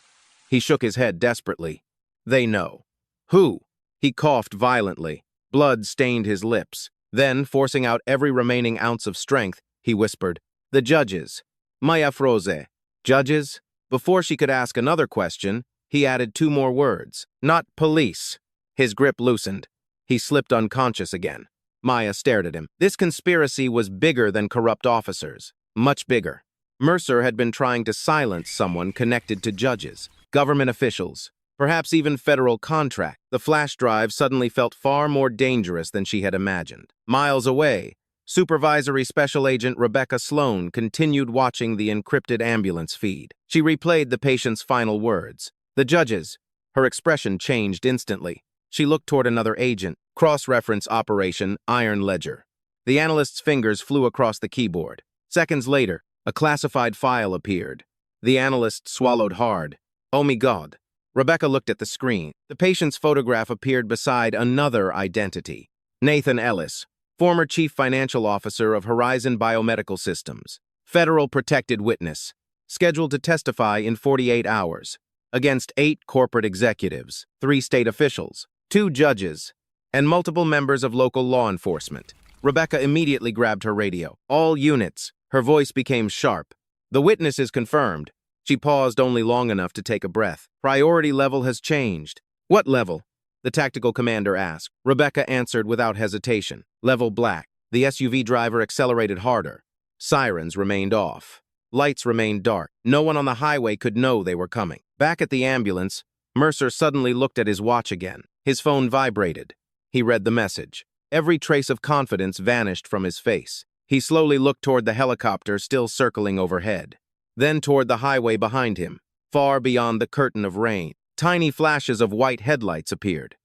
He shook his head desperately. They know. Who? He coughed violently. Blood stained his lips. Then, forcing out every remaining ounce of strength, he whispered, The judges. Maya froze. Judges? Before she could ask another question, he added 2 more words. Not police. His grip loosened. He slipped unconscious again. Maya stared at him. This conspiracy was bigger than corrupt officers. Much bigger. Mercer had been trying to silence someone connected to judges, government officials, perhaps even federal contract. The flash drive suddenly felt far more dangerous than she had imagined. Miles away, Supervisory Special Agent Rebecca Sloan continued watching the encrypted ambulance feed. She replayed the patient's final words. The judges. Her expression changed instantly. She looked toward another agent. Cross-reference operation, Iron Ledger. The analyst's fingers flew across the keyboard. Seconds later, a classified file appeared. The analyst swallowed hard. Oh my God. Rebecca looked at the screen. The patient's photograph appeared beside another identity. Nathan Ellis, former Chief Financial Officer of Horizon Biomedical Systems, federal protected witness, scheduled to testify in 48 hours, against 8 corporate executives, 3 state officials, 2 judges, and multiple members of local law enforcement. Rebecca immediately grabbed her radio. All units. Her voice became sharp. The witness is confirmed. She paused only long enough to take a breath. Priority level has changed. What level? The tactical commander asked. Rebecca answered without hesitation. Level black. The SUV driver accelerated harder. Sirens remained off. Lights remained dark. No one on the highway could know they were coming. Back at the ambulance, Mercer suddenly looked at his watch again. His phone vibrated. He read the message. Every trace of confidence vanished from his face. He slowly looked toward the helicopter still circling overhead. Then toward the highway behind him, far beyond the curtain of rain. Tiny flashes of white headlights appeared.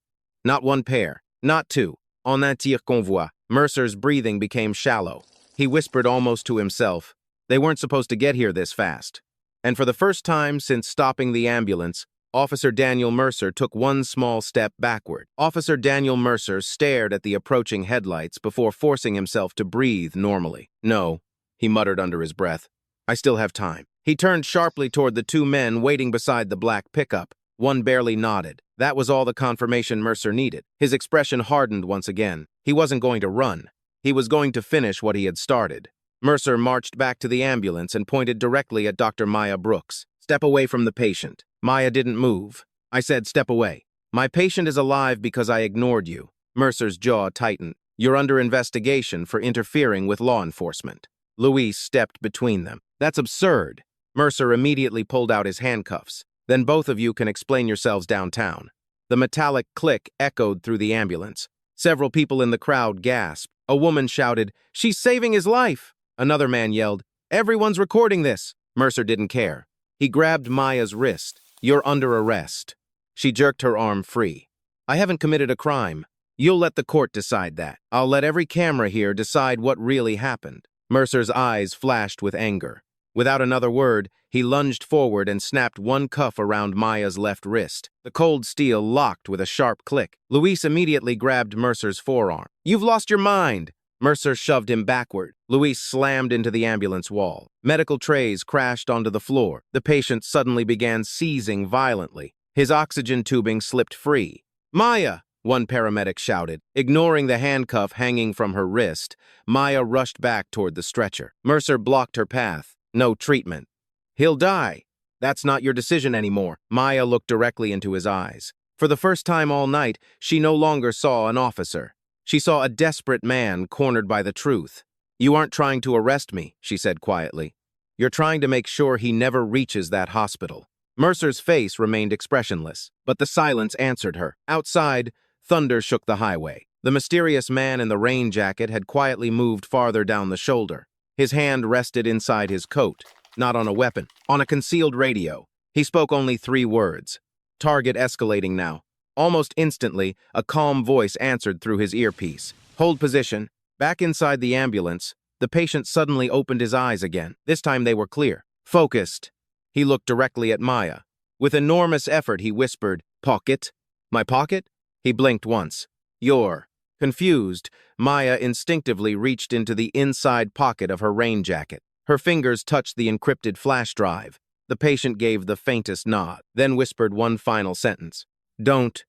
Not 1 pair, not 2. En un tir convoi. Mercer's breathing became shallow. He whispered almost to himself, they weren't supposed to get here this fast. And for the first time since stopping the ambulance, Officer Daniel Mercer took 1 small step backward. Officer Daniel Mercer stared at the approaching headlights before forcing himself to breathe normally. No, he muttered under his breath. I still have time. He turned sharply toward the 2 men waiting beside the black pickup. One barely nodded. That was all the confirmation Mercer needed. His expression hardened once again. He wasn't going to run. He was going to finish what he had started. Mercer marched back to the ambulance and pointed directly at Dr. Maya Brooks. Step away from the patient. Maya didn't move. I said, step away. My patient is alive because I ignored you. Mercer's jaw tightened. You're under investigation for interfering with law enforcement. Louise stepped between them. That's absurd. Mercer immediately pulled out his handcuffs. Then both of you can explain yourselves downtown. The metallic click echoed through the ambulance. Several people in the crowd gasped. A woman shouted, "She's saving his life!" Another man yelled, "Everyone's recording this!" Mercer didn't care. He grabbed Maya's wrist. "You're under arrest." She jerked her arm free. "I haven't committed a crime. You'll let the court decide that. I'll let every camera here decide what really happened." Mercer's eyes flashed with anger. Without another word, he lunged forward and snapped one cuff around Maya's left wrist. The cold steel locked with a sharp click. Luis immediately grabbed Mercer's forearm. "You've lost your mind!" Mercer shoved him backward. Luis slammed into the ambulance wall. Medical trays crashed onto the floor. The patient suddenly began seizing violently. His oxygen tubing slipped free. "Maya!" one paramedic shouted. Ignoring the handcuff hanging from her wrist, Maya rushed back toward the stretcher. Mercer blocked her path. "No treatment. He'll die. That's not your decision anymore." Maya looked directly into his eyes. For the first time all night, she no longer saw an officer. She saw a desperate man cornered by the truth. "You aren't trying to arrest me," she said quietly. "You're trying to make sure he never reaches that hospital." Mercer's face remained expressionless, but the silence answered her. Outside, thunder shook the highway. The mysterious man in the rain jacket had quietly moved farther down the shoulder. His hand rested inside his coat, not on a weapon, on a concealed radio. He spoke only 3 words. "Target escalating now." Almost instantly, a calm voice answered through his earpiece. "Hold position." Back inside the ambulance, the patient suddenly opened his eyes again. This time they were clear, focused. He looked directly at Maya. With enormous effort, he whispered, "Pocket?" "My pocket?" He blinked once. "Your." Confused, Maya instinctively reached into the inside pocket of her rain jacket. Her fingers touched the encrypted flash drive. The patient gave the faintest nod, then whispered one final sentence. "Don't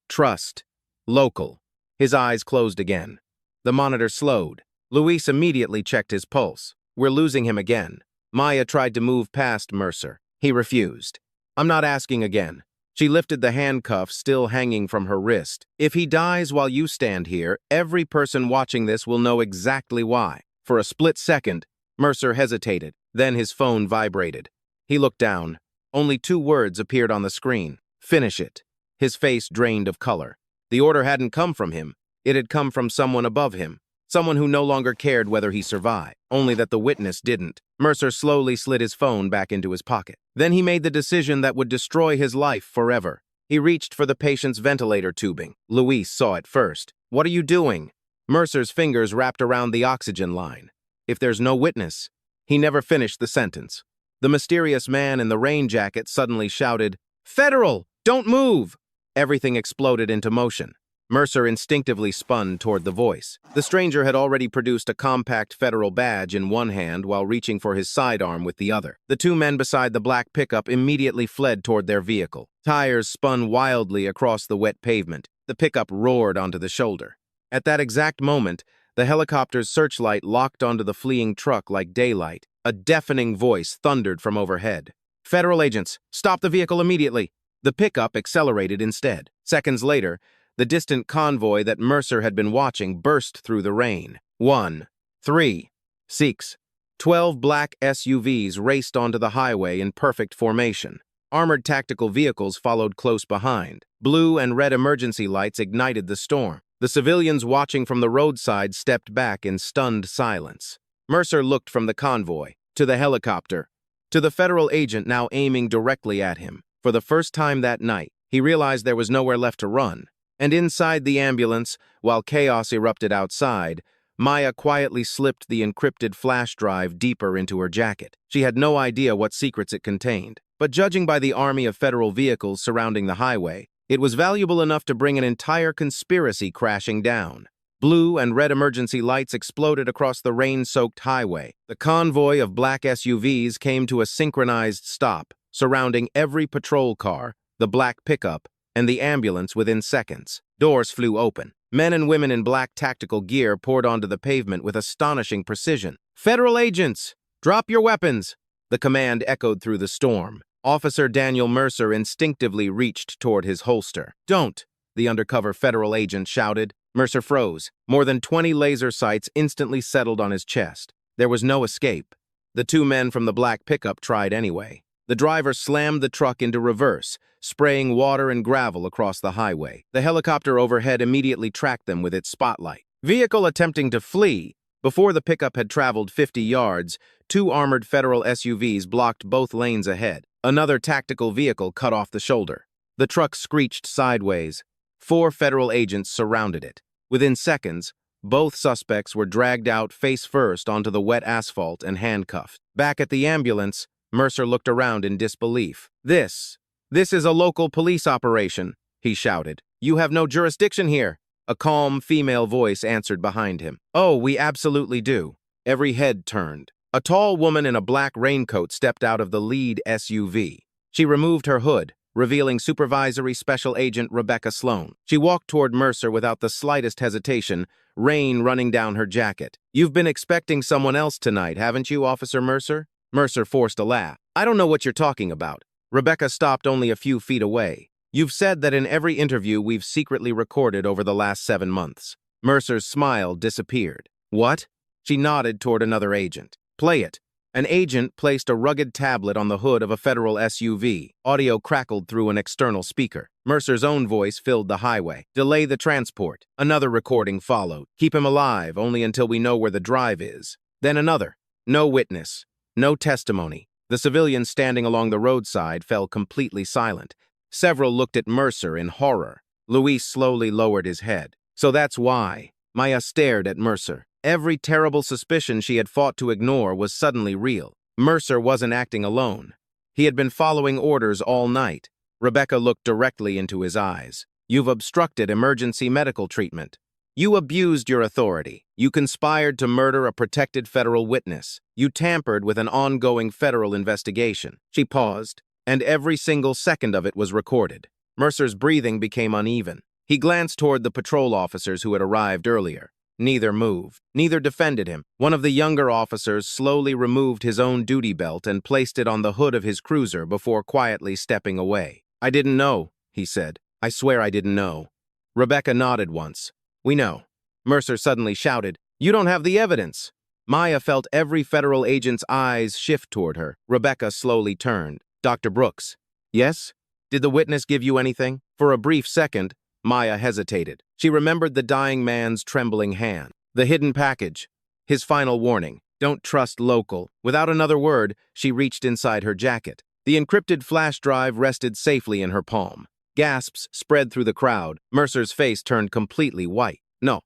trust local." His eyes closed again. The monitor slowed. Luis immediately checked his pulse. "We're losing him again." Maya tried to move past Mercer. He refused. "I'm not asking again." She lifted the handcuff still hanging from her wrist. "If he dies while you stand here, every person watching this will know exactly why." For a split second, Mercer hesitated. Then his phone vibrated. He looked down. Only 2 words appeared on the screen. "Finish it." His face drained of color. The order hadn't come from him. It had come from someone above him. Someone who no longer cared whether he survived, only that the witness didn't. Mercer slowly slid his phone back into his pocket. Then he made the decision that would destroy his life forever. He reached for the patient's ventilator tubing. Luis saw it first. "What are you doing?" Mercer's fingers wrapped around the oxygen line. "If there's no witness." He never finished the sentence. The mysterious man in the rain jacket suddenly shouted, "Federal! Don't move!" Everything exploded into motion. Mercer instinctively spun toward the voice. The stranger had already produced a compact federal badge in one hand while reaching for his sidearm with the other. The 2 men beside the black pickup immediately fled toward their vehicle. Tires spun wildly across the wet pavement. The pickup roared onto the shoulder. At that exact moment, the helicopter's searchlight locked onto the fleeing truck like daylight. A deafening voice thundered from overhead. "Federal agents, stop the vehicle immediately!" The pickup accelerated instead. Seconds later, the distant convoy that Mercer had been watching burst through the rain. 1, 3, 6, 12 black SUVs raced onto the highway in perfect formation. Armored tactical vehicles followed close behind. Blue and red emergency lights ignited the storm. The civilians watching from the roadside stepped back in stunned silence. Mercer looked from the convoy, to the helicopter, to the federal agent now aiming directly at him. For the first time that night, he realized there was nowhere left to run. And inside the ambulance, while chaos erupted outside, Maya quietly slipped the encrypted flash drive deeper into her jacket. She had no idea what secrets it contained, but judging by the army of federal vehicles surrounding the highway, it was valuable enough to bring an entire conspiracy crashing down. Blue and red emergency lights exploded across the rain-soaked highway. The convoy of black SUVs came to a synchronized stop, surrounding every patrol car, the black pickup, and the ambulance within seconds. Doors flew open. Men and women in black tactical gear poured onto the pavement with astonishing precision. "Federal agents, drop your weapons!" The command echoed through the storm. Officer Daniel Mercer instinctively reached toward his holster. "Don't!" the undercover federal agent shouted. Mercer froze. More than 20 laser sights instantly settled on his chest. There was no escape. The two men from the black pickup tried anyway. The driver slammed the truck into reverse, spraying water and gravel across the highway. The helicopter overhead immediately tracked them with its spotlight. Vehicle attempting to flee. Before the pickup had traveled 50 yards, two armored federal SUVs blocked both lanes ahead. Another tactical vehicle cut off the shoulder. The truck screeched sideways. 4 federal agents surrounded it. Within seconds, both suspects were dragged out face first onto the wet asphalt and handcuffed. Back at the ambulance, Mercer looked around in disbelief. This is a local police operation," he shouted. "You have no jurisdiction here." A calm female voice answered behind him. "Oh, we absolutely do." Every head turned. A tall woman in a black raincoat stepped out of the lead SUV. She removed her hood, revealing Supervisory Special Agent Rebecca Sloan. She walked toward Mercer without the slightest hesitation, rain running down her jacket. "You've been expecting someone else tonight, haven't you, Officer Mercer?" Mercer forced a laugh. "I don't know what you're talking about." Rebecca stopped only a few feet away. "You've said that in every interview we've secretly recorded over the last 7 months." Mercer's smile disappeared. "What?" She nodded toward another agent. "Play it." An agent placed a rugged tablet on the hood of a federal SUV. Audio crackled through an external speaker. Mercer's own voice filled the highway. "Delay the transport." Another recording followed. "Keep him alive, only until we know where the drive is." Then another. "No witness. No testimony." The civilians standing along the roadside fell completely silent. Several looked at Mercer in horror. Luis slowly lowered his head. "So that's why." Maya stared at Mercer. Every terrible suspicion she had fought to ignore was suddenly real. Mercer wasn't acting alone. He had been following orders all night. Rebecca looked directly into his eyes. "You've obstructed emergency medical treatment. You abused your authority. You conspired to murder a protected federal witness. You tampered with an ongoing federal investigation." She paused, and every single second of it was recorded. Mercer's breathing became uneven. He glanced toward the patrol officers who had arrived earlier. Neither moved. Neither defended him. One of the younger officers slowly removed his own duty belt and placed it on the hood of his cruiser before quietly stepping away. "I didn't know," he said. "I swear I didn't know." Rebecca nodded once. "We know." Mercer suddenly shouted, "You don't have the evidence." Maya felt every federal agent's eyes shift toward her. Rebecca slowly turned. "Dr. Brooks." "Yes? Did the witness give you anything?" For a brief second, Maya hesitated. She remembered the dying man's trembling hand. The hidden package. His final warning. "Don't trust local." Without another word, she reached inside her jacket. The encrypted flash drive rested safely in her palm. Gasps spread through the crowd. Mercer's face turned completely white. "No."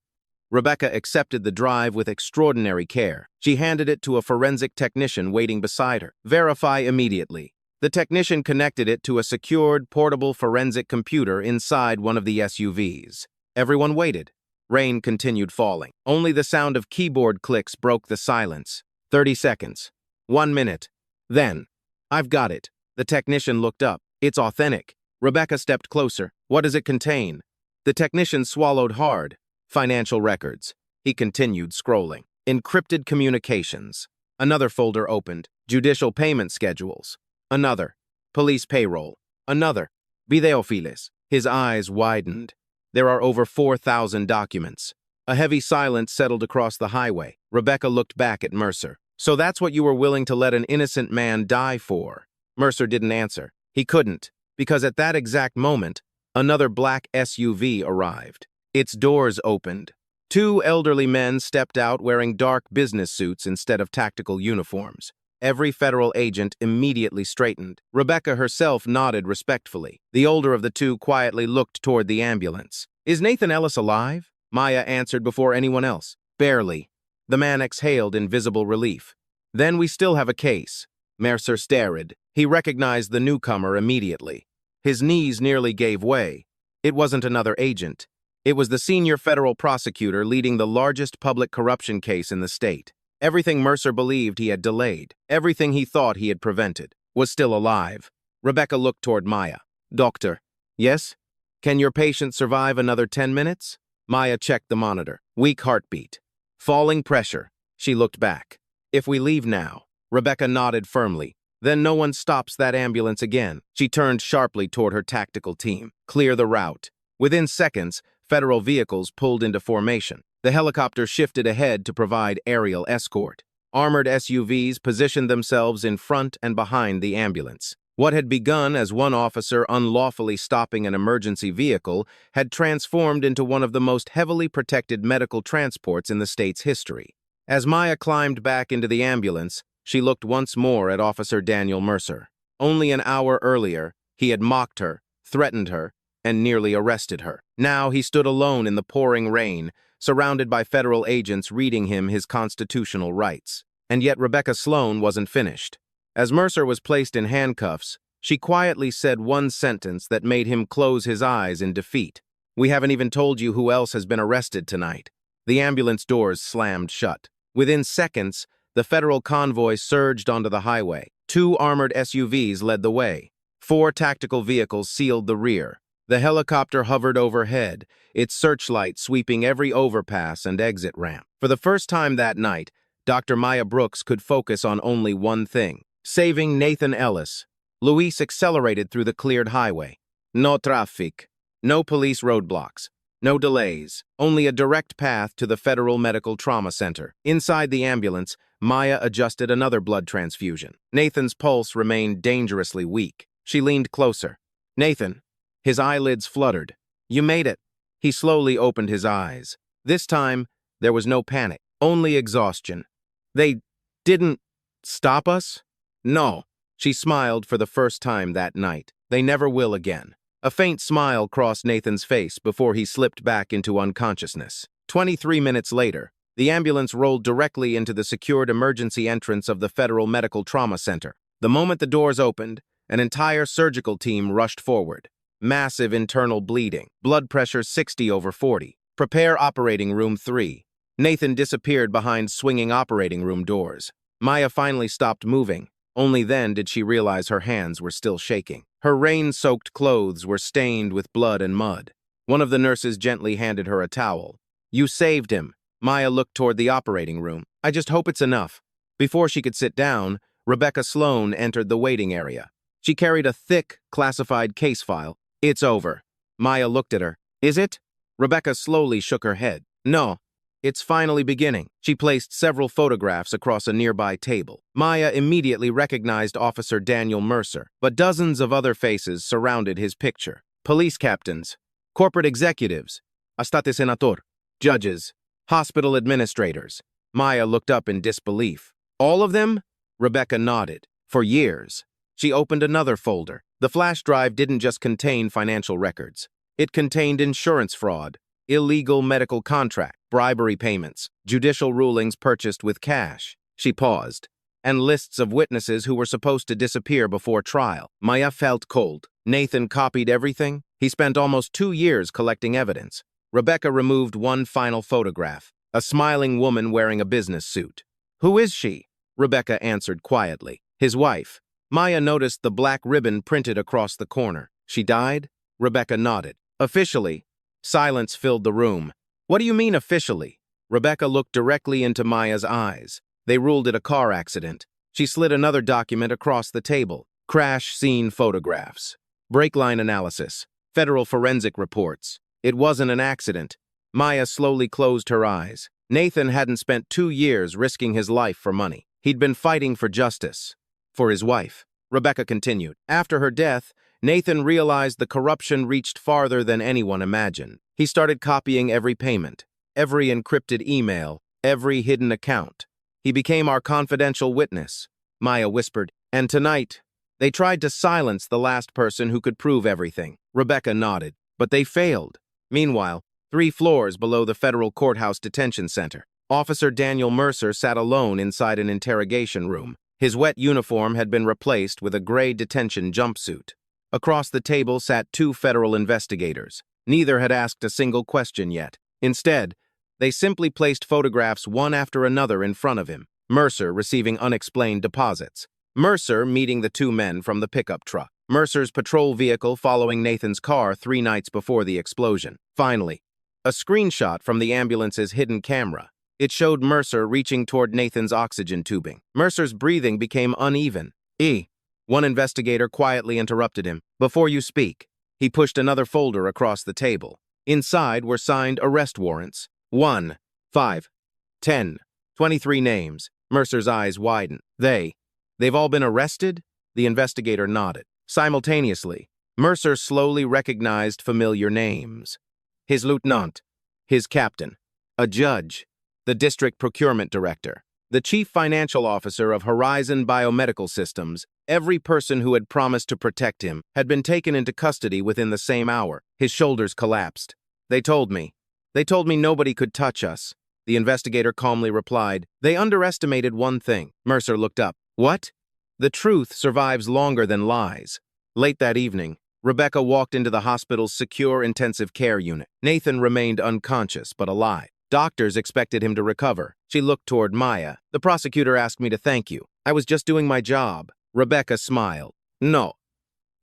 Rebecca accepted the drive with extraordinary care. She handed it to a forensic technician waiting beside her. "Verify immediately." The technician connected it to a secured, portable forensic computer inside one of the SUVs. Everyone waited. Rain continued falling. Only the sound of keyboard clicks broke the silence. 30 seconds. 1 minute. Then, "I've got it." The technician looked up. "It's authentic." Rebecca stepped closer. "What does it contain?" The technician swallowed hard. "Financial records." He continued scrolling. "Encrypted communications." Another folder opened. "Judicial payment schedules." Another. "Police payroll." Another. "Videofiles." His eyes widened. "There are over 4,000 documents." A heavy silence settled across the highway. Rebecca looked back at Mercer. "So that's what you were willing to let an innocent man die for?" Mercer didn't answer. He couldn't, because at that exact moment, another black SUV arrived. Its doors opened. 2 elderly men stepped out wearing dark business suits instead of tactical uniforms. Every federal agent immediately straightened. Rebecca herself nodded respectfully. The older of the two quietly looked toward the ambulance. "Is Nathan Ellis alive?" Maya answered before anyone else. "Barely." The man exhaled in visible relief. "Then we still have a case." Mercer stared. He recognized the newcomer immediately. His knees nearly gave way. It wasn't another agent. It was the senior federal prosecutor leading the largest public corruption case in the state. Everything Mercer believed he had delayed, everything he thought he had prevented, was still alive. Rebecca looked toward Maya. "Doctor." "Yes? Can your patient survive another 10 minutes? Maya checked the monitor. Weak heartbeat. Falling pressure. She looked back. "If we leave now." Rebecca nodded firmly. "Then no one stops that ambulance again." She turned sharply toward her tactical team. "Clear the route." Within seconds, federal vehicles pulled into formation. The helicopter shifted ahead to provide aerial escort. Armored SUVs positioned themselves in front and behind the ambulance. What had begun as one officer unlawfully stopping an emergency vehicle had transformed into one of the most heavily protected medical transports in the state's history. As Maya climbed back into the ambulance, she looked once more at Officer Daniel Mercer. Only an hour earlier, he had mocked her, threatened her, and nearly arrested her. Now he stood alone in the pouring rain, surrounded by federal agents reading him his constitutional rights. And yet Rebecca Sloan wasn't finished. As Mercer was placed in handcuffs, she quietly said one sentence that made him close his eyes in defeat. "We haven't even told you who else has been arrested tonight." The ambulance doors slammed shut. Within seconds, the federal convoy surged onto the highway. 2 armored SUVs led the way. 4 tactical vehicles sealed the rear. The helicopter hovered overhead, its searchlight sweeping every overpass and exit ramp. For the first time that night, Dr. Maya Brooks could focus on only one thing: saving Nathan Ellis. Luis accelerated through the cleared highway. No traffic, no police roadblocks, no delays, only a direct path to the Federal Medical Trauma Center. Inside the ambulance, Maya adjusted another blood transfusion. Nathan's pulse remained dangerously weak. She leaned closer. "Nathan." His eyelids fluttered. "You made it." He slowly opened his eyes. This time, there was no panic, only exhaustion. "They didn't stop us?" "No." She smiled for the first time that night. "They never will again." A faint smile crossed Nathan's face before he slipped back into unconsciousness. 23 minutes later, the ambulance rolled directly into the secured emergency entrance of the Federal Medical Trauma Center. The moment the doors opened, an entire surgical team rushed forward. Massive internal bleeding, blood pressure 60/40. "Prepare operating room 3. Nathan disappeared behind swinging operating room doors. Maya finally stopped moving. Only then did she realize her hands were still shaking. Her rain-soaked clothes were stained with blood and mud. One of the nurses gently handed her a towel. "You saved him." Maya looked toward the operating room. "I just hope it's enough." Before she could sit down, Rebecca Sloan entered the waiting area. She carried a thick, classified case file. "It's over." Maya looked at her. "Is it?" Rebecca slowly shook her head. "No. It's finally beginning." She placed several photographs across a nearby table. Maya immediately recognized Officer Daniel Mercer, but dozens of other faces surrounded his picture. Police captains, corporate executives, estate senator, judges, hospital administrators. Maya looked up in disbelief. "All of them?" Rebecca nodded. "For years." She opened another folder. The flash drive didn't just contain financial records. It contained insurance fraud, illegal medical contract, bribery payments, judicial rulings purchased with cash. She paused, and lists of witnesses who were supposed to disappear before trial. Maya felt cold. Nathan copied everything. He spent almost 2 years collecting evidence. Rebecca removed one final photograph, a smiling woman wearing a business suit. "Who is she?" Rebecca answered quietly. "His wife." Maya noticed the black ribbon printed across the corner. "She died?" Rebecca nodded. "Officially." Silence filled the room. "What do you mean officially?" Rebecca looked directly into Maya's eyes. They ruled it a car accident. She slid another document across the table. Crash scene photographs. Brake line analysis. Federal forensic reports. It wasn't an accident. Maya slowly closed her eyes. Nathan hadn't spent 2 years risking his life for money. He'd been fighting for justice. For his wife. Rebecca continued. After her death, Nathan realized the corruption reached farther than anyone imagined. He started copying every payment, every encrypted email, every hidden account. "He became our confidential witness," Maya whispered. "And tonight, they tried to silence the last person who could prove everything." Rebecca nodded. "But they failed." Meanwhile, 3 floors below the federal courthouse detention center, Officer Daniel Mercer sat alone inside an interrogation room. His wet uniform had been replaced with a gray detention jumpsuit. Across the table sat 2 federal investigators. Neither had asked a single question yet. Instead, they simply placed photographs one after another in front of him. Mercer receiving unexplained deposits. Mercer meeting the 2 men from the pickup truck. Mercer's patrol vehicle following Nathan's car 3 nights before the explosion. Finally, a screenshot from the ambulance's hidden camera. It showed Mercer reaching toward Nathan's oxygen tubing. Mercer's breathing became uneven. One investigator quietly interrupted him. "Before you speak." He pushed another folder across the table. Inside were signed arrest warrants. 1, 5, 10, 23 names. Mercer's eyes widened. They've all been arrested? The investigator nodded. Simultaneously, Mercer slowly recognized familiar names. His lieutenant, his captain, a judge, the district procurement director, the chief financial officer of Horizon Biomedical Systems. Every person who had promised to protect him had been taken into custody within the same hour. His shoulders collapsed. They told me nobody could touch us. The investigator calmly replied. They underestimated one thing. Mercer looked up. What? The truth survives longer than lies. Late that evening, Rebecca walked into the hospital's secure intensive care unit. Nathan remained unconscious but alive. Doctors expected him to recover. She looked toward Maya. The prosecutor asked me to thank you. I was just doing my job. Rebecca smiled. No.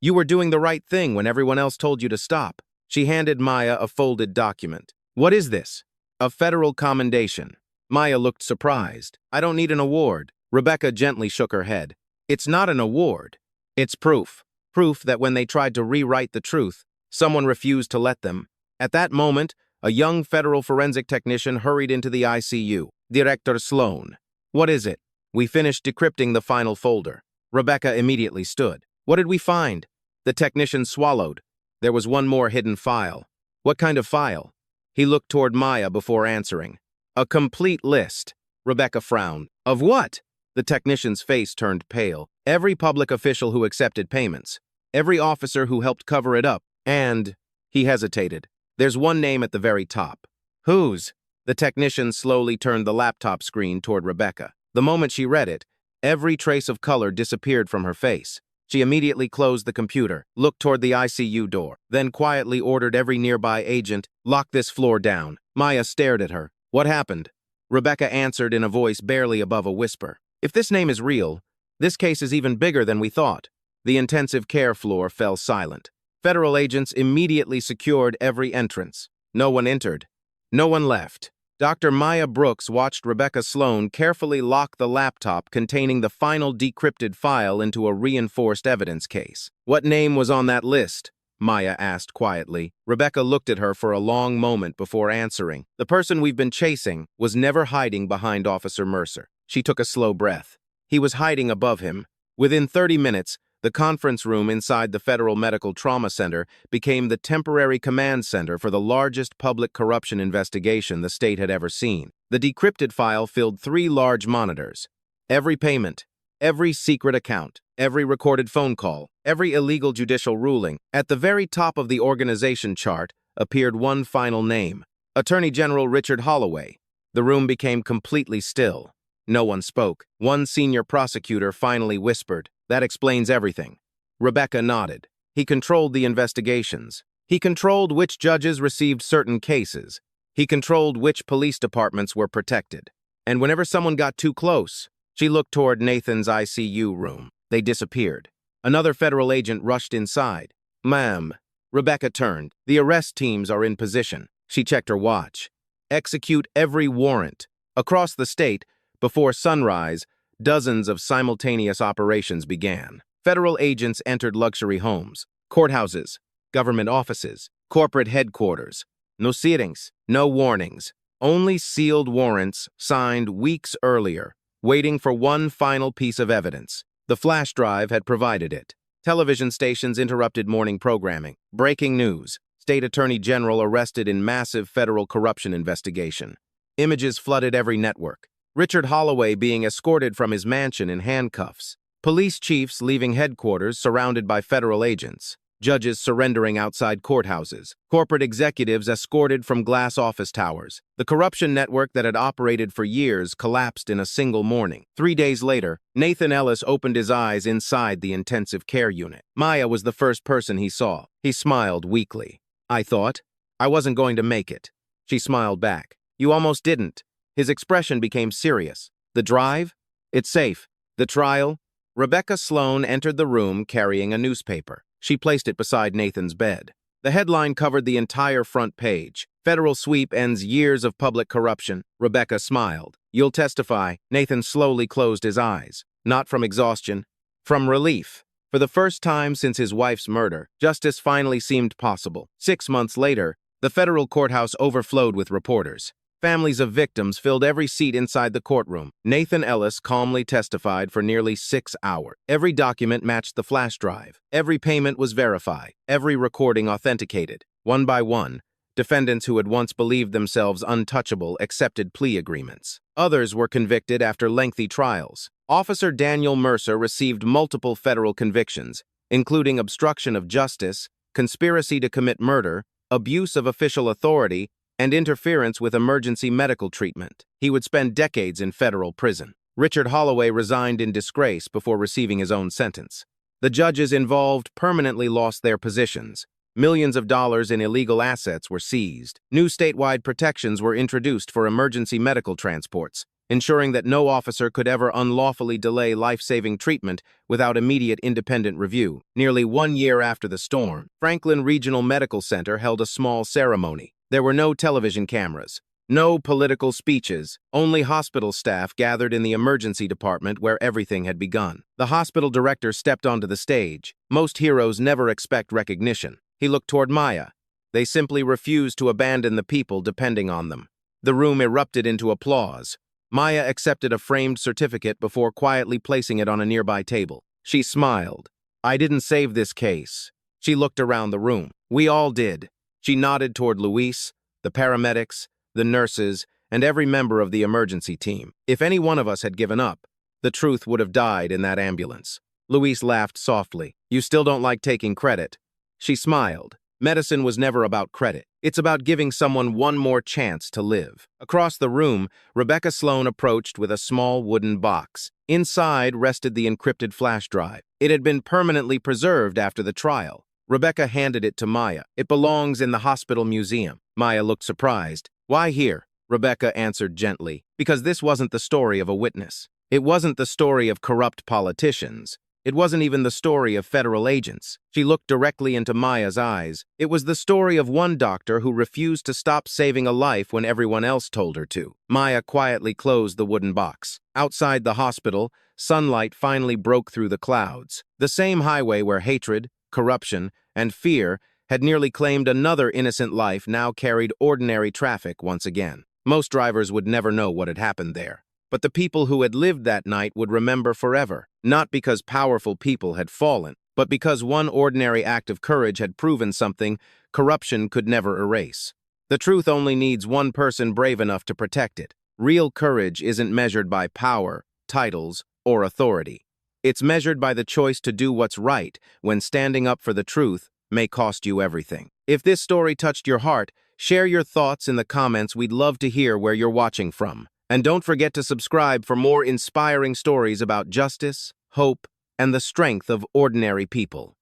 You were doing the right thing when everyone else told you to stop. She handed Maya a folded document. What is this? A federal commendation. Maya looked surprised. I don't need an award. Rebecca gently shook her head. It's not an award. It's proof. Proof that when they tried to rewrite the truth, someone refused to let them. At that moment, a young federal forensic technician hurried into the ICU. Director Sloan. What is it? We finished decrypting the final folder. Rebecca immediately stood. What did we find? The technician swallowed. There was one more hidden file. What kind of file? He looked toward Maya before answering. A complete list. Rebecca frowned. Of what? The technician's face turned pale. Every public official who accepted payments. Every officer who helped cover it up. And, he hesitated. There's one name at the very top. Whose? The technician slowly turned the laptop screen toward Rebecca. The moment she read it, every trace of color disappeared from her face. She immediately closed the computer, looked toward the ICU door, then quietly ordered every nearby agent, lock this floor down. Maya stared at her. What happened? Rebecca answered in a voice barely above a whisper. If this name is real, this case is even bigger than we thought. The intensive care floor fell silent. Federal agents immediately secured every entrance. No one entered. No one left. Dr. Maya Brooks watched Rebecca Sloan carefully lock the laptop containing the final decrypted file into a reinforced evidence case. What name was on that list? Maya asked quietly. Rebecca looked at her for a long moment before answering. The person we've been chasing was never hiding behind Officer Mercer. She took a slow breath. He was hiding above him. Within 30 minutes, the conference room inside the Federal Medical Trauma Center became the temporary command center for the largest public corruption investigation the state had ever seen. The decrypted file filled 3 large monitors. Every payment, every secret account, every recorded phone call, every illegal judicial ruling. At the very top of the organization chart appeared one final name, Attorney General Richard Holloway. The room became completely still. No one spoke. One senior prosecutor finally whispered, "That explains everything." Rebecca nodded. He controlled the investigations. He controlled which judges received certain cases. He controlled which police departments were protected. And whenever someone got too close, she looked toward Nathan's ICU room. They disappeared. Another federal agent rushed inside. "Ma'am." Rebecca turned. "The arrest teams are in position." She checked her watch. "Execute every warrant." Across the state, before sunrise, dozens of simultaneous operations began. Federal agents entered luxury homes, courthouses, government offices, corporate headquarters. No sittings, no warnings, only sealed warrants signed weeks earlier, waiting for one final piece of evidence. The flash drive had provided it. Television stations interrupted morning programming. Breaking news. State Attorney General arrested in massive federal corruption investigation. Images flooded every network. Richard Holloway being escorted from his mansion in handcuffs. Police chiefs leaving headquarters surrounded by federal agents. Judges surrendering outside courthouses. Corporate executives escorted from glass office towers. The corruption network that had operated for years collapsed in a single morning. 3 days later, Nathan Ellis opened his eyes inside the intensive care unit. Maya was the first person he saw. He smiled weakly. "I thought I wasn't going to make it." She smiled back. "You almost didn't." His expression became serious. "The drive? It's safe. The trial?" Rebecca Sloan entered the room carrying a newspaper. She placed it beside Nathan's bed. The headline covered the entire front page. "Federal sweep ends years of public corruption." Rebecca smiled. "You'll testify." Nathan slowly closed his eyes. Not from exhaustion, from relief. For the first time since his wife's murder, justice finally seemed possible. 6 months later, the federal courthouse overflowed with reporters. Families of victims filled every seat inside the courtroom. Nathan Ellis calmly testified for nearly 6 hours. Every document matched the flash drive. Every payment was verified. Every recording authenticated. One by one, defendants who had once believed themselves untouchable accepted plea agreements. Others were convicted after lengthy trials. Officer Daniel Mercer received multiple federal convictions, including obstruction of justice, conspiracy to commit murder, abuse of official authority, and interference with emergency medical treatment. He would spend decades in federal prison. Richard Holloway resigned in disgrace before receiving his own sentence. The judges involved permanently lost their positions. Millions of dollars in illegal assets were seized. New statewide protections were introduced for emergency medical transports, ensuring that no officer could ever unlawfully delay life-saving treatment without immediate independent review. Nearly 1 year after the storm, Franklin Regional Medical Center held a small ceremony. There were no television cameras, no political speeches, only hospital staff gathered in the emergency department where everything had begun. The hospital director stepped onto the stage. Most heroes never expect recognition. He looked toward Maya. They simply refused to abandon the people depending on them. The room erupted into applause. Maya accepted a framed certificate before quietly placing it on a nearby table. She smiled. "I didn't save this case." She looked around the room. "We all did." She nodded toward Luis, the paramedics, the nurses, and every member of the emergency team. If any one of us had given up, the truth would have died in that ambulance. Luis laughed softly. "You still don't like taking credit." She smiled. Medicine was never about credit. It's about giving someone one more chance to live. Across the room, Rebecca Sloan approached with a small wooden box. Inside rested the encrypted flash drive. It had been permanently preserved after the trial. Rebecca handed it to Maya. "It belongs in the hospital museum." Maya looked surprised. "Why here?" Rebecca answered gently. "Because this wasn't the story of a witness. It wasn't the story of corrupt politicians. It wasn't even the story of federal agents." She looked directly into Maya's eyes. "It was the story of one doctor who refused to stop saving a life when everyone else told her to." Maya quietly closed the wooden box. Outside the hospital, sunlight finally broke through the clouds. The same highway where hatred, corruption, and fear had nearly claimed another innocent life now carried ordinary traffic once again. Most drivers would never know what had happened there. But the people who had lived that night would remember forever, not because powerful people had fallen, but because one ordinary act of courage had proven something corruption could never erase. The truth only needs one person brave enough to protect it. Real courage isn't measured by power, titles, or authority. It's measured by the choice to do what's right when standing up for the truth may cost you everything. If this story touched your heart, share your thoughts in the comments. We'd love to hear where you're watching from. And don't forget to subscribe for more inspiring stories about justice, hope, and the strength of ordinary people.